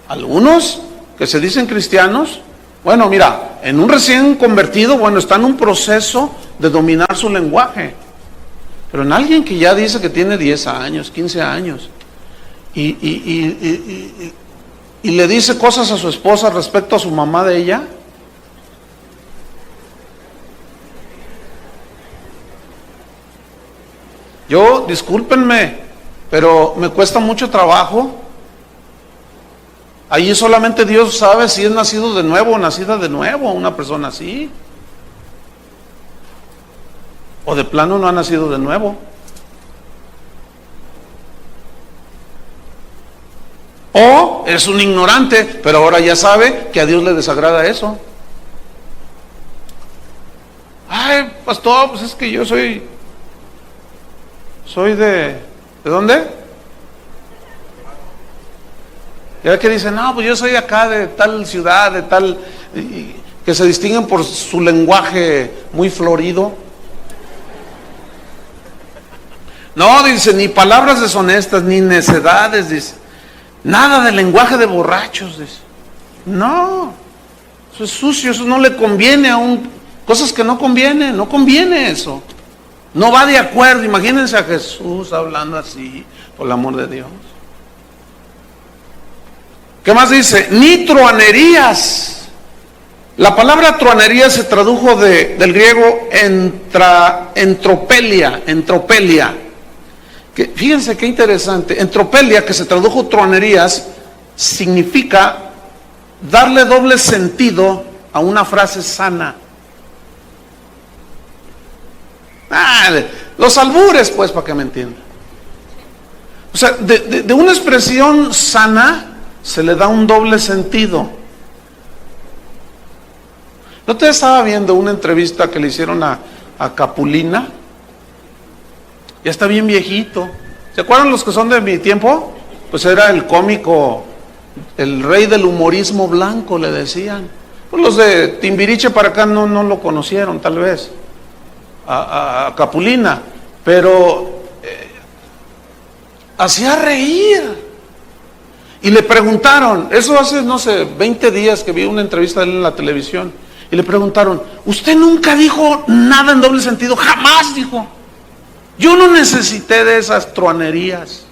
Algunos que se dicen cristianos, bueno, mira, en un recién convertido, bueno, está en un proceso de dominar su lenguaje. Pero en alguien que ya dice que tiene 10 años, 15 años, y le dice cosas a su esposa respecto a su mamá de ella, yo, discúlpenme, pero me cuesta mucho trabajo. Allí solamente Dios sabe si es nacido de nuevo o nacida de nuevo una persona así. O de plano no ha nacido de nuevo. O es un ignorante, pero ahora ya sabe que a Dios le desagrada eso. Ay, pastor, pues es que yo soy ¿de dónde? Ya que dicen, no, pues yo soy acá de tal ciudad, de tal, que se distinguen por su lenguaje muy florido. No, dice, ni palabras deshonestas, ni necedades, dice. Nada de lenguaje de borrachos, dice. No, eso es sucio, eso no le conviene cosas que no conviene eso. No va de acuerdo. Imagínense a Jesús hablando así, por el amor de Dios. ¿Qué más dice? Ni truanerías. La palabra truanería se tradujo del griego entropelia. Que, fíjense qué interesante. Entropelia, que se tradujo truanerías, significa darle doble sentido a una frase sana. Los albures, pues, para que me entiendan. O sea, de una expresión sana se le da un doble sentido. Yo te estaba viendo una entrevista que le hicieron a Capulina. Ya está bien viejito. ¿Se acuerdan los que son de mi tiempo? Pues era el cómico, el rey del humorismo blanco, le decían. Pues los de Timbiriche para acá no lo conocieron, tal vez, a Capulina, pero hacía reír. Y le preguntaron, eso hace, no sé, 20 días que vi una entrevista de él en la televisión, y le preguntaron, ¿usted nunca dijo nada en doble sentido? Jamás, dijo. Yo no necesité de esas truanerías.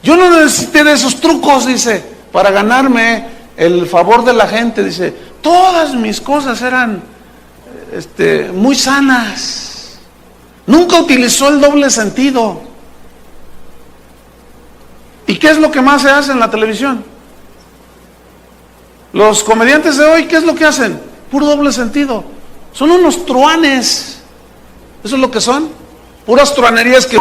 Yo no necesité de esos trucos, dice, para ganarme el favor de la gente. Dice, todas mis cosas eran muy sanas. Nunca utilizó el doble sentido. ¿Y qué es lo que más se hace en la televisión? Los comediantes de hoy, ¿qué es lo que hacen? Puro doble sentido. Son unos truanes. Eso es lo que son. Puras truanerías que...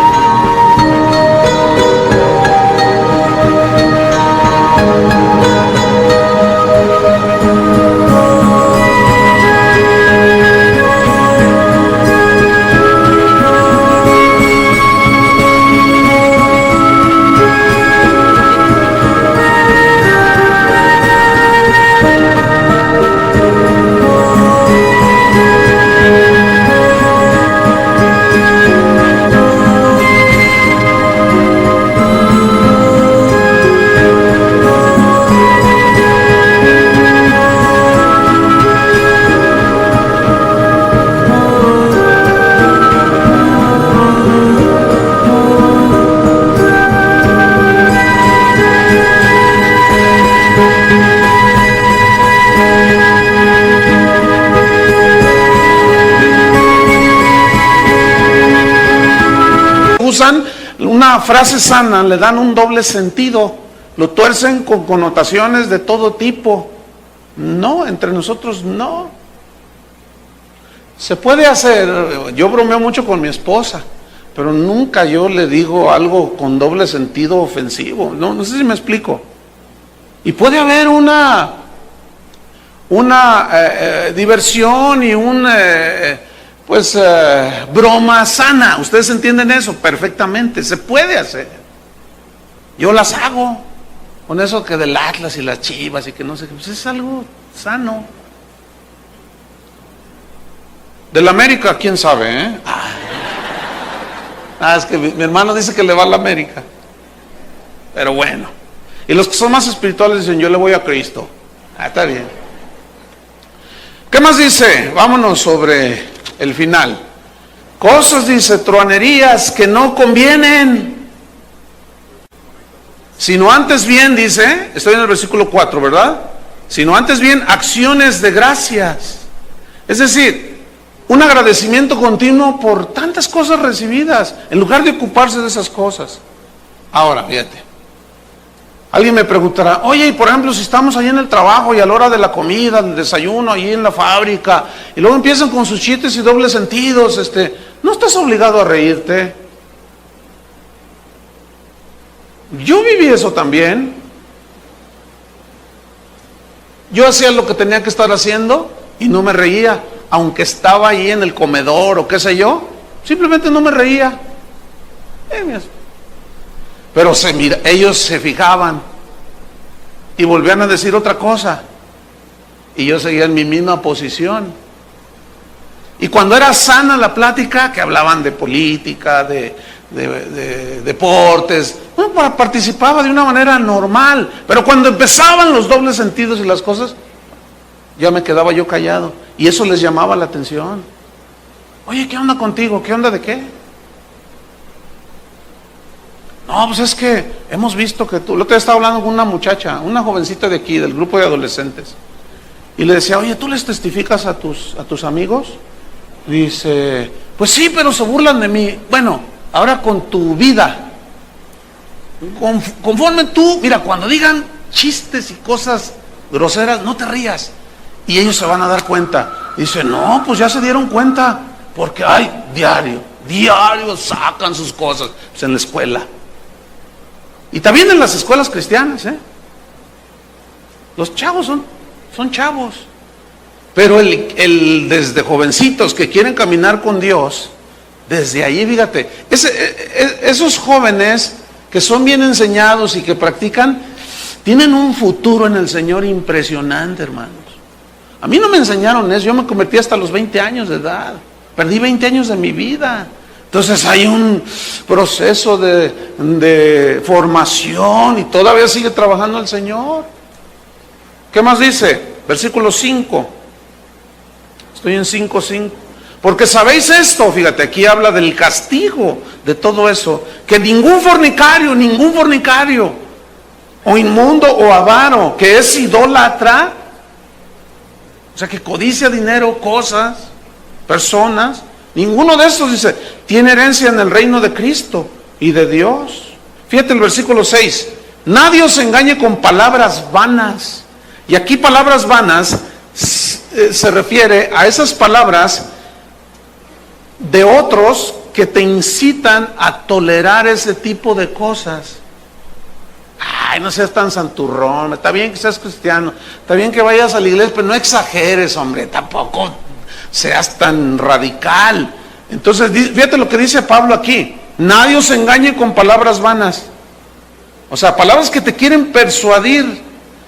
usan una frase sana, le dan un doble sentido, lo tuercen con connotaciones de todo tipo. No, entre nosotros no. Se puede hacer, yo bromeo mucho con mi esposa, pero nunca yo le digo algo con doble sentido ofensivo. No sé si me explico. Y puede haber una diversión y broma sana. Ustedes entienden eso perfectamente. Se puede hacer. Yo las hago con eso que del Atlas y las Chivas y que no sé qué. Pues es algo sano. Del América, quién sabe, es que mi hermano dice que le va a la América. Pero bueno. Y los que son más espirituales dicen, yo le voy a Cristo. Está bien. ¿Qué más dice? Vámonos sobre el final. Cosas, dice, truanerías que no convienen, sino antes bien, dice, estoy en el versículo 4, ¿verdad? Sino antes bien, acciones de gracias. Es decir, un agradecimiento continuo por tantas cosas recibidas, en lugar de ocuparse de esas cosas. Ahora, fíjate. Alguien me preguntará, oye, y por ejemplo, si estamos ahí en el trabajo y a la hora de la comida, del desayuno, ahí en la fábrica, y luego empiezan con sus chistes y dobles sentidos, ¿no estás obligado a reírte? Yo viví eso también. Yo hacía lo que tenía que estar haciendo y no me reía, aunque estaba ahí en el comedor o qué sé yo, simplemente no me reía. Pero ellos se fijaban y volvían a decir otra cosa y yo seguía en mi misma posición. Y cuando era sana la plática, que hablaban de política, de deportes, participaba de una manera normal. Pero cuando empezaban los dobles sentidos y las cosas, ya me quedaba yo callado y eso les llamaba la atención. Oye, ¿qué onda contigo? ¿Qué onda de qué? No, pues es que hemos visto que tú... El otro día estaba hablando con una muchacha, una jovencita de aquí, del grupo de adolescentes. Y le decía, oye, ¿tú les testificas a tus amigos? Dice, pues sí, pero se burlan de mí. Bueno, ahora con tu vida. Conforme tú, mira, cuando digan chistes y cosas groseras, no te rías. Y ellos se van a dar cuenta. Dice, no, pues ya se dieron cuenta. Porque, ay, diario sacan sus cosas. Pues en la escuela. Y también en las escuelas cristianas, ¿eh? Los chavos son chavos. Pero desde jovencitos que quieren caminar con Dios, desde ahí, fíjate, esos jóvenes que son bien enseñados y que practican, tienen un futuro en el Señor impresionante, hermanos. A mí no me enseñaron eso, yo me convertí hasta los 20 años de edad, perdí 20 años de mi vida. Entonces hay un proceso de formación y todavía sigue trabajando el Señor. ¿Qué más dice? Versículo 5. Estoy en 5:5. Porque sabéis esto, fíjate, aquí habla del castigo de todo eso, que ningún fornicario, o inmundo o avaro, que es idólatra, o sea, que codicia dinero, cosas, personas, ninguno de estos, dice, tiene herencia en el reino de Cristo y de Dios. Fíjate el versículo 6. Nadie os engañe con palabras vanas. Y aquí palabras vanas se refiere a esas palabras de otros que te incitan a tolerar ese tipo de cosas. Ay, no seas tan santurrón, está bien que seas cristiano, está bien que vayas a la iglesia, pero no exageres, hombre, tampoco seas tan radical. Entonces, fíjate lo que dice Pablo aquí, nadie os engañe con palabras vanas. O sea, palabras que te quieren persuadir,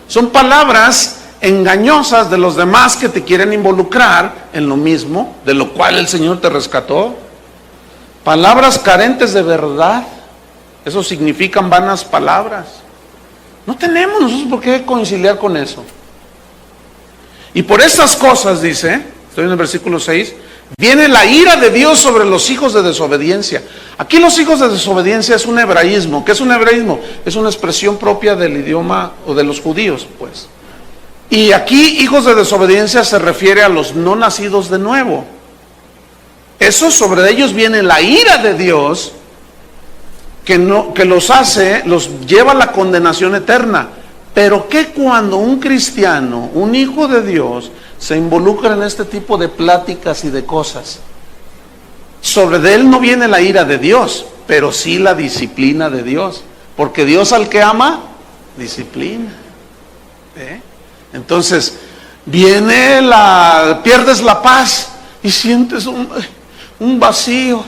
son palabras engañosas de los demás que te quieren involucrar en lo mismo, de lo cual el Señor te rescató. Palabras carentes de verdad, eso significan vanas palabras. No tenemos nosotros por qué conciliar con eso. Y por estas cosas, dice, estoy en el versículo 6, viene la ira de Dios sobre los hijos de desobediencia. Aquí los hijos de desobediencia es un hebraísmo. ¿Qué es un hebraísmo? Es una expresión propia del idioma o de los judíos, pues. Y aquí hijos de desobediencia se refiere a los no nacidos de nuevo. Eso sobre ellos viene la ira de Dios que los lleva a la condenación eterna. Pero ¿qué cuando un cristiano, un hijo de Dios, se involucra en este tipo de pláticas y de cosas? Sobre de él no viene la ira de Dios, pero sí la disciplina de Dios. Porque Dios al que ama, disciplina. Entonces, pierdes la paz y sientes un vacío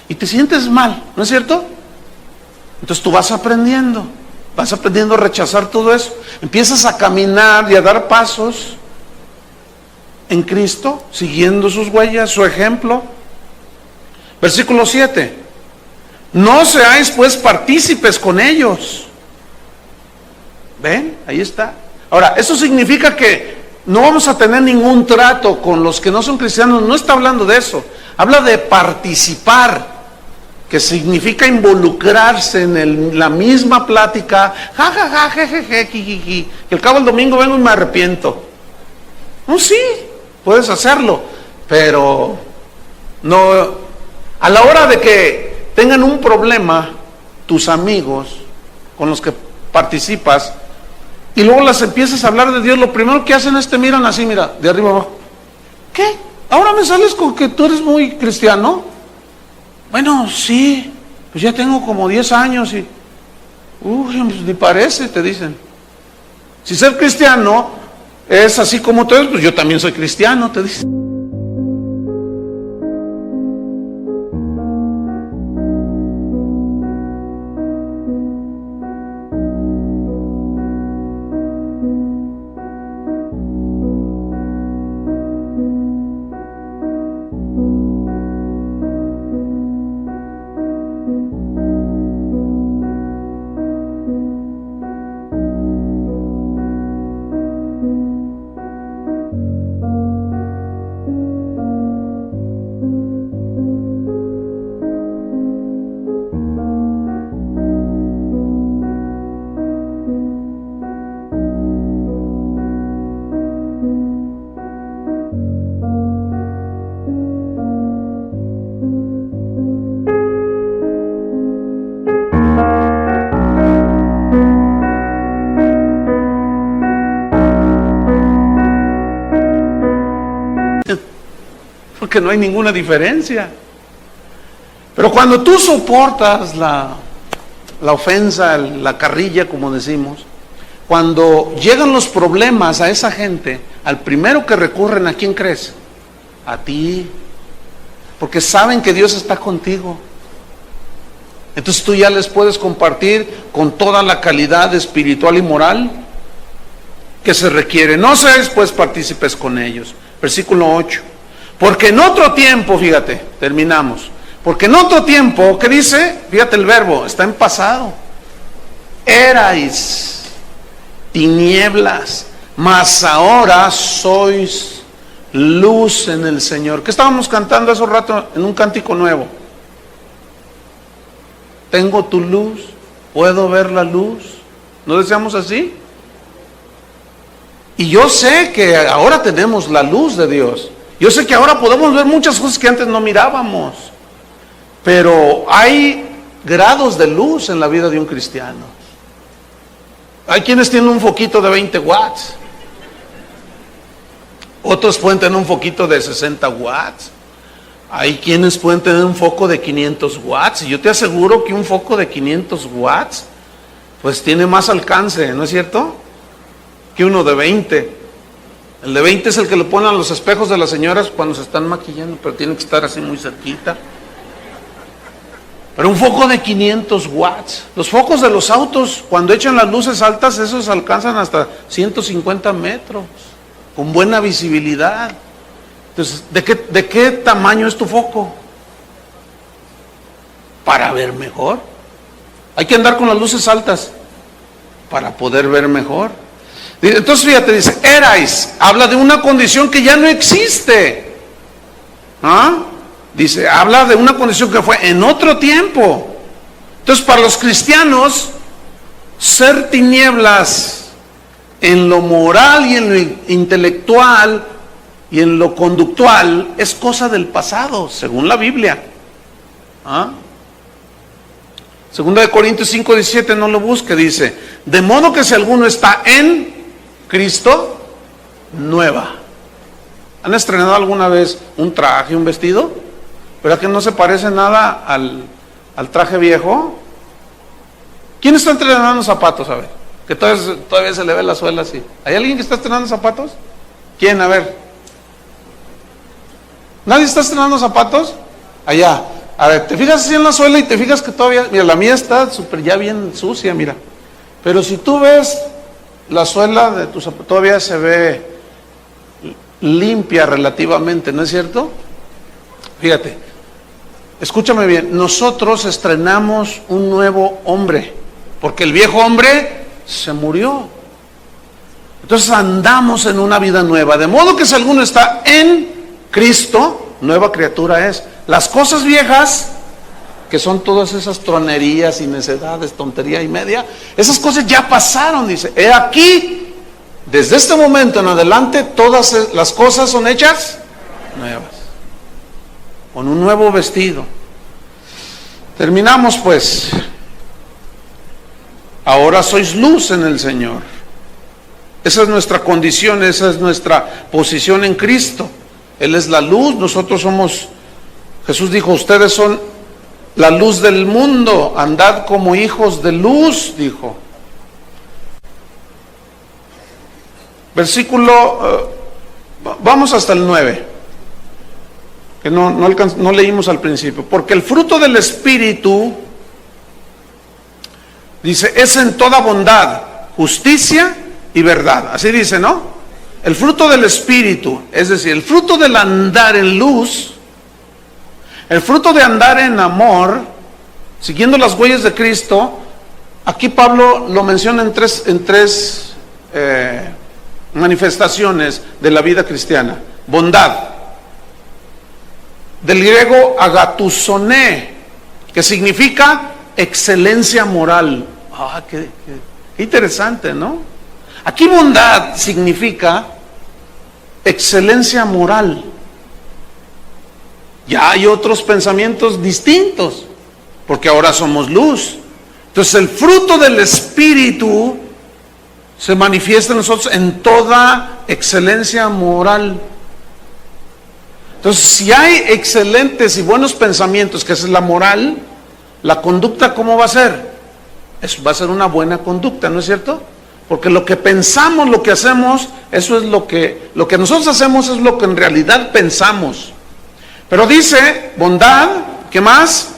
y te sientes mal, ¿no es cierto? Entonces tú vas aprendiendo a rechazar todo eso, empiezas a caminar y a dar pasos en Cristo, siguiendo sus huellas, su ejemplo. Versículo 7, no seáis pues partícipes con ellos. ¿Ven? Ahí está. Ahora, eso significa que no vamos a tener ningún trato con los que no son cristianos. No está hablando de eso. Habla de participar, que significa involucrarse en la misma plática. Ja, ja, ja, jejeje, jijiji. Que al cabo del domingo vengo y me arrepiento. No, sí, puedes hacerlo, pero no. A la hora de que tengan un problema tus amigos con los que participas, y luego las empiezas a hablar de Dios, lo primero que hacen es te miran así, mira, de arriba abajo. ¿Qué? ¿Ahora me sales con que tú eres muy cristiano? Bueno, sí, pues ya tengo como 10 años y... Uy, pues ni parece, te dicen. Si ser cristiano es así como tú eres, pues yo también soy cristiano, te dicen. porque no hay ninguna diferencia. Pero cuando tú soportas la ofensa, la carrilla, como decimos, cuando llegan los problemas a esa gente, al primero que recurren, ¿a quién crees? A ti, porque saben que Dios está contigo. Entonces tú ya les puedes compartir con toda la calidad espiritual y moral que se requiere. No seas pues partícipes con ellos. Versículo 8. Porque en otro tiempo, fíjate, terminamos. Porque en otro tiempo, ¿qué dice? Fíjate el verbo, está en pasado. Erais tinieblas, mas ahora sois luz en el Señor. ¿Qué estábamos cantando hace un rato en un cántico nuevo? Tengo tu luz, puedo ver la luz. ¿No decíamos así? Y yo sé que ahora tenemos la luz de Dios. Yo sé que ahora podemos ver muchas cosas que antes no mirábamos. Pero hay grados de luz en la vida de un cristiano. Hay quienes tienen un foquito de 20 watts. Otros pueden tener un foquito de 60 watts. Hay quienes pueden tener un foco de 500 watts. Y yo te aseguro que un foco de 500 watts, pues tiene más alcance, ¿no es cierto? Que uno de 20. El de 20 es el que le ponen a los espejos de las señoras cuando se están maquillando, pero tiene que estar así muy cerquita. Pero un foco de 500 watts. Los focos de los autos, cuando echan las luces altas, esos alcanzan hasta 150 metros, con buena visibilidad. Entonces, ¿de qué tamaño es tu foco? Para ver mejor. Hay que andar con las luces altas para poder ver mejor. Entonces, fíjate, dice, erais, habla de una condición que ya no existe. ¿Ah? Dice, habla de una condición que fue en otro tiempo. Entonces, para los cristianos, ser tinieblas en lo moral y en lo intelectual y en lo conductual es cosa del pasado, según la Biblia. ¿Ah? Segunda de Corintios 5:17, no lo busque, dice, de modo que si alguno está en Cristo, nueva. ¿Han estrenado alguna vez un traje, un vestido? ¿Verdad que no se parece nada al traje viejo? ¿Quién está estrenando zapatos? A ver, que todavía se le ve la suela así. ¿Hay alguien que está estrenando zapatos? ¿Quién? A ver. ¿Nadie está estrenando zapatos? Allá. A ver, te fijas así en la suela y te fijas que todavía, mira, la mía está súper ya bien sucia, mira. Pero si tú ves la suela de tu zapato, todavía se ve limpia relativamente, ¿no es cierto? Fíjate, escúchame bien, nosotros estrenamos un nuevo hombre, porque el viejo hombre se murió. Entonces andamos en una vida nueva, de modo que si alguno está en Cristo, nueva criatura es. Las cosas viejas, que son todas esas tronerías y necedades, tontería y media, esas cosas ya pasaron, dice. He aquí, desde este momento en adelante, todas las cosas son hechas nuevas, con un nuevo vestido. Terminamos pues. Ahora sois luz en el Señor. Esa es nuestra condición, esa es nuestra posición en Cristo. Él es la luz, nosotros somos, Jesús dijo, ustedes son la luz del mundo, andad como hijos de luz, dijo. Versículo, vamos hasta el 9, que no leímos al principio. Porque el fruto del Espíritu, dice, es en toda bondad, justicia y verdad. Así dice, ¿no? El fruto del Espíritu, es decir, el fruto del andar en luz, el fruto de andar en amor, siguiendo las huellas de Cristo. Aquí Pablo lo menciona en tres manifestaciones de la vida cristiana. Bondad, del griego agatusoné, que significa excelencia moral. Qué interesante, ¿no? Aquí bondad significa excelencia moral. Ya hay otros pensamientos distintos, porque ahora somos luz. Entonces el fruto del Espíritu se manifiesta en nosotros en toda excelencia moral. Entonces, si hay excelentes y buenos pensamientos, que esa es la moral, la conducta, ¿cómo va a ser? Eso va a ser una buena conducta, ¿no es cierto? Porque lo que pensamos, lo que hacemos, eso es lo que nosotros hacemos es lo que en realidad pensamos. Pero dice bondad, ¿qué más?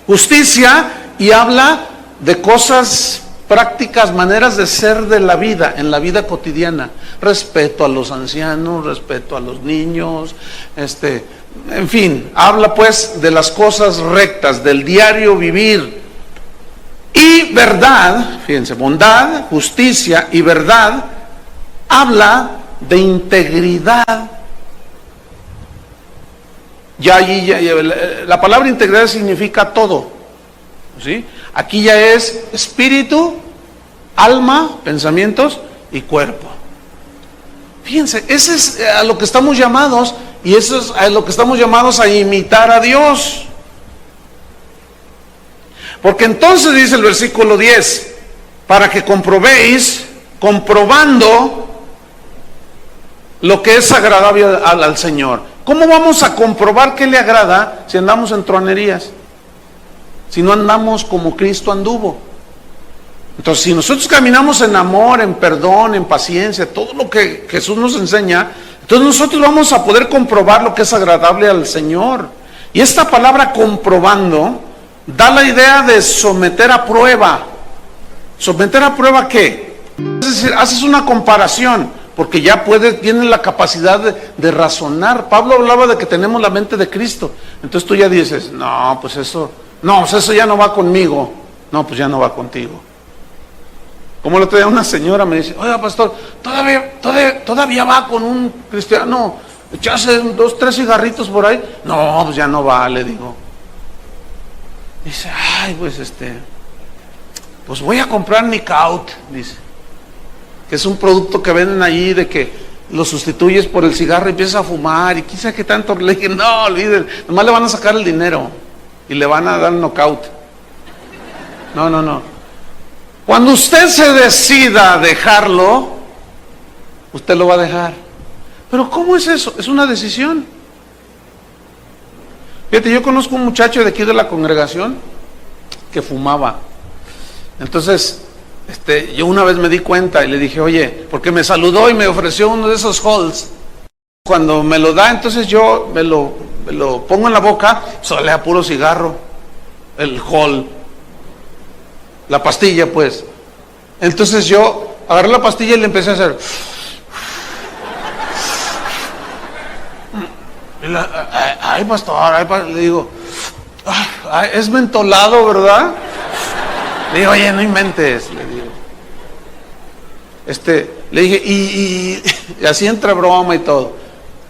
Justicia, y habla de cosas prácticas, maneras de ser de la vida, en la vida cotidiana. Respeto a los ancianos, respeto a los niños, en fin, habla pues de las cosas rectas, del diario vivir. Y verdad, fíjense, bondad, justicia y verdad, habla de integridad. Ya la palabra integridad significa todo, ¿sí? Aquí ya es espíritu, alma, pensamientos y cuerpo. Fíjense, ese es a lo que estamos llamados, y eso es a lo que estamos llamados a imitar a Dios. Porque entonces dice el versículo 10, para que comprobéis, comprobando lo que es agradable al Señor. ¿Cómo vamos a comprobar qué le agrada si andamos en truanerías? Si no andamos como Cristo anduvo. Entonces, si nosotros caminamos en amor, en perdón, en paciencia, todo lo que Jesús nos enseña, entonces nosotros vamos a poder comprobar lo que es agradable al Señor. Y esta palabra comprobando da la idea de someter a prueba. ¿Someter a prueba qué? Es decir, haces una comparación, porque ya tienes la capacidad de razonar. Pablo hablaba de que tenemos la mente de Cristo. Entonces tú ya dices, no, pues eso ya no va conmigo. No, pues ya no va contigo. Como el otro día una señora me dice, oiga pastor, todavía va con un cristiano, echarse 2, 3 cigarritos por ahí. No, pues ya no va, le digo. Dice, ay, pues voy a comprar Nicaut, dice, que es un producto que venden allí de que lo sustituyes por el cigarro y empiezas a fumar y quizá que tanto. Le dije, no, olviden, nomás le van a sacar el dinero y le van a dar knockout. No. Cuando usted se decida a dejarlo, usted lo va a dejar. Pero ¿cómo es eso? Es una decisión. Fíjate, yo conozco un muchacho de aquí de la congregación que fumaba. Entonces, yo una vez me di cuenta y le dije, oye, porque me saludó y me ofreció uno de esos halls. Cuando me lo da, entonces yo me lo pongo en la boca, sale a puro cigarro, el hall, la pastilla pues. Entonces yo agarré la pastilla y le empecé a hacer. Ay, pastor, le digo, es mentolado, ¿verdad? Le digo, oye, no inventes, le digo. Le dije, y así entre broma y todo.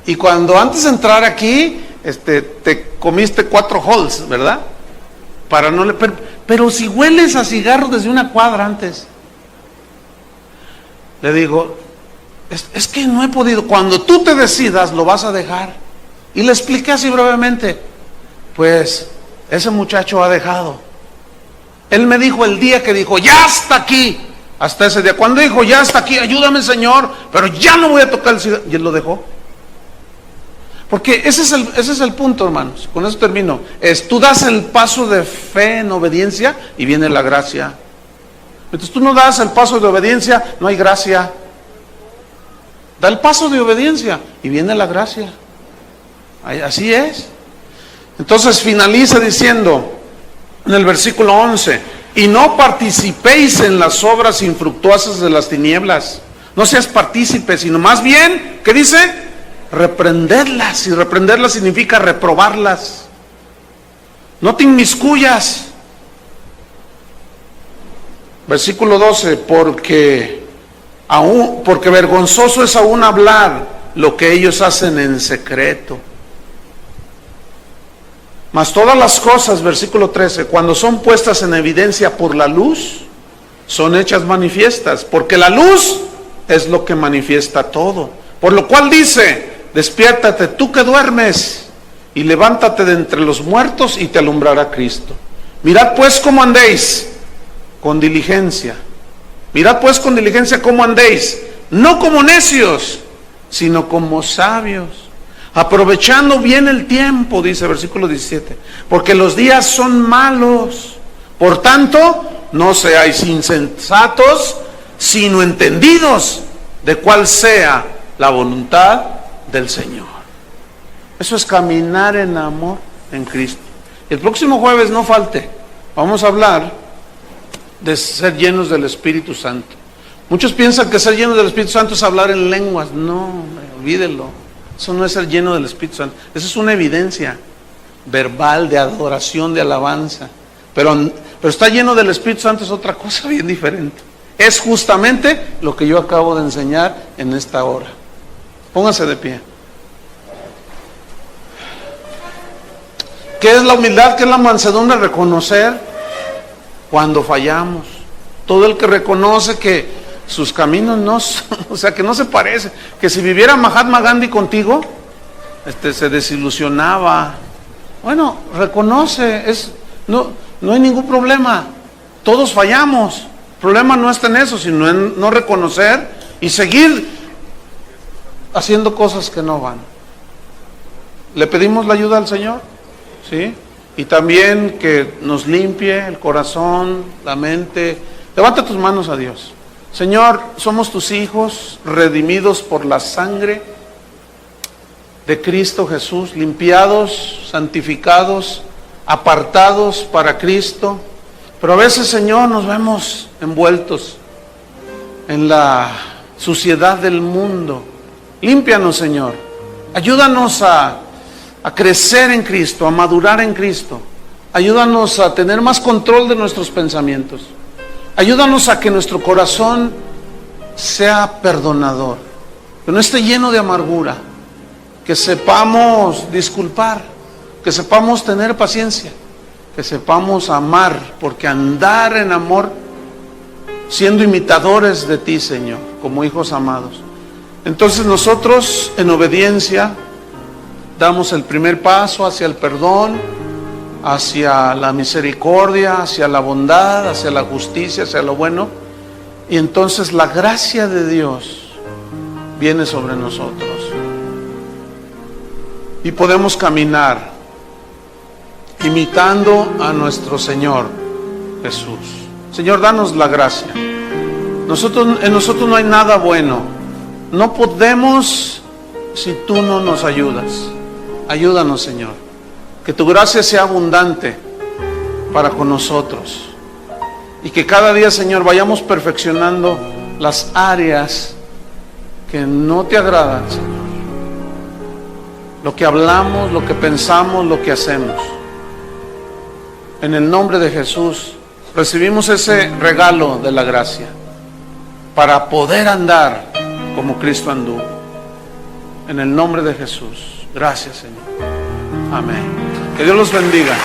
Y cuando antes de entrar aquí, te comiste 4 halls, ¿verdad? Para no le... Pero si hueles a cigarro desde una cuadra antes. Le digo, es que no he podido. Cuando tú te decidas, lo vas a dejar. Y le expliqué así brevemente. Pues, ese muchacho ha dejado. Él me dijo el día que dijo, ya hasta aquí. Hasta ese día. Cuando dijo, ya hasta aquí, ayúdame Señor, pero ya no voy a tocar el cigarro. Y él lo dejó. Porque ese es el punto, hermanos. Con eso termino. Tú das el paso de fe en obediencia y viene la gracia. Entonces tú no das el paso de obediencia, no hay gracia. Da el paso de obediencia y viene la gracia. Así es. Entonces finaliza diciendo en el versículo 11, y no participéis en las obras infructuosas de las tinieblas. No seas partícipe, sino más bien, ¿qué dice? Reprenderlas. Y reprenderlas significa reprobarlas. No te inmiscuyas. Versículo 12, porque vergonzoso es aún hablar lo que ellos hacen en secreto. Mas todas las cosas, versículo 13, cuando son puestas en evidencia por la luz, son hechas manifiestas, porque la luz es lo que manifiesta todo. Por lo cual dice, despiértate tú que duermes, y levántate de entre los muertos, y te alumbrará Cristo. Mirad pues cómo andéis, con diligencia. Mirad pues con diligencia cómo andéis, no como necios, sino como sabios, aprovechando bien el tiempo, dice versículo 17, porque los días son malos. Por tanto, no seáis insensatos, sino entendidos de cuál sea la voluntad del Señor. Eso es caminar en amor en Cristo. El próximo jueves, no falte, vamos a hablar de ser llenos del Espíritu Santo. Muchos piensan que ser llenos del Espíritu Santo es hablar en lenguas. No, hombre, olvídenlo. Eso no es ser lleno del Espíritu Santo. Eso es una evidencia verbal de adoración, de alabanza. Pero estar lleno del Espíritu Santo es otra cosa bien diferente. Es justamente lo que yo acabo de enseñar en esta hora. Pónganse de pie. ¿Qué es la humildad? ¿Qué es la mansedumbre? Reconocer cuando fallamos. Todo el que reconoce que sus caminos no son, o sea, que no se parece, que si viviera Mahatma Gandhi contigo, se desilusionaba. Bueno, reconoce, no hay ningún problema. Todos fallamos. El problema no está en eso, sino en no reconocer y seguir haciendo cosas que no van. ¿Le pedimos la ayuda al Señor? ¿Sí? Y también que nos limpie el corazón, la mente. Levanta tus manos a Dios. Señor, somos tus hijos, redimidos por la sangre de Cristo Jesús, limpiados, santificados, apartados para Cristo. Pero a veces, Señor, nos vemos envueltos en la suciedad del mundo. Límpianos, Señor. Ayúdanos a crecer en Cristo, a madurar en Cristo. Ayúdanos a tener más control de nuestros pensamientos. Ayúdanos a que nuestro corazón sea perdonador, que no esté lleno de amargura, que sepamos disculpar, que sepamos tener paciencia, que sepamos amar, porque andar en amor, siendo imitadores de ti, Señor, como hijos amados. Entonces nosotros, en obediencia, damos el primer paso hacia el perdón, hacia la misericordia, hacia la bondad, hacia la justicia, hacia lo bueno. Y entonces la gracia de Dios viene sobre nosotros. Y podemos caminar imitando a nuestro Señor Jesús. Señor, danos la gracia. En nosotros no hay nada bueno. No podemos si tú no nos ayudas. Ayúdanos, Señor. Que tu gracia sea abundante para con nosotros. Y que cada día, Señor, vayamos perfeccionando las áreas que no te agradan, Señor. Lo que hablamos, lo que pensamos, lo que hacemos. En el nombre de Jesús, recibimos ese regalo de la gracia para poder andar como Cristo anduvo. En el nombre de Jesús. Gracias, Señor. Amén. Que Dios los bendiga.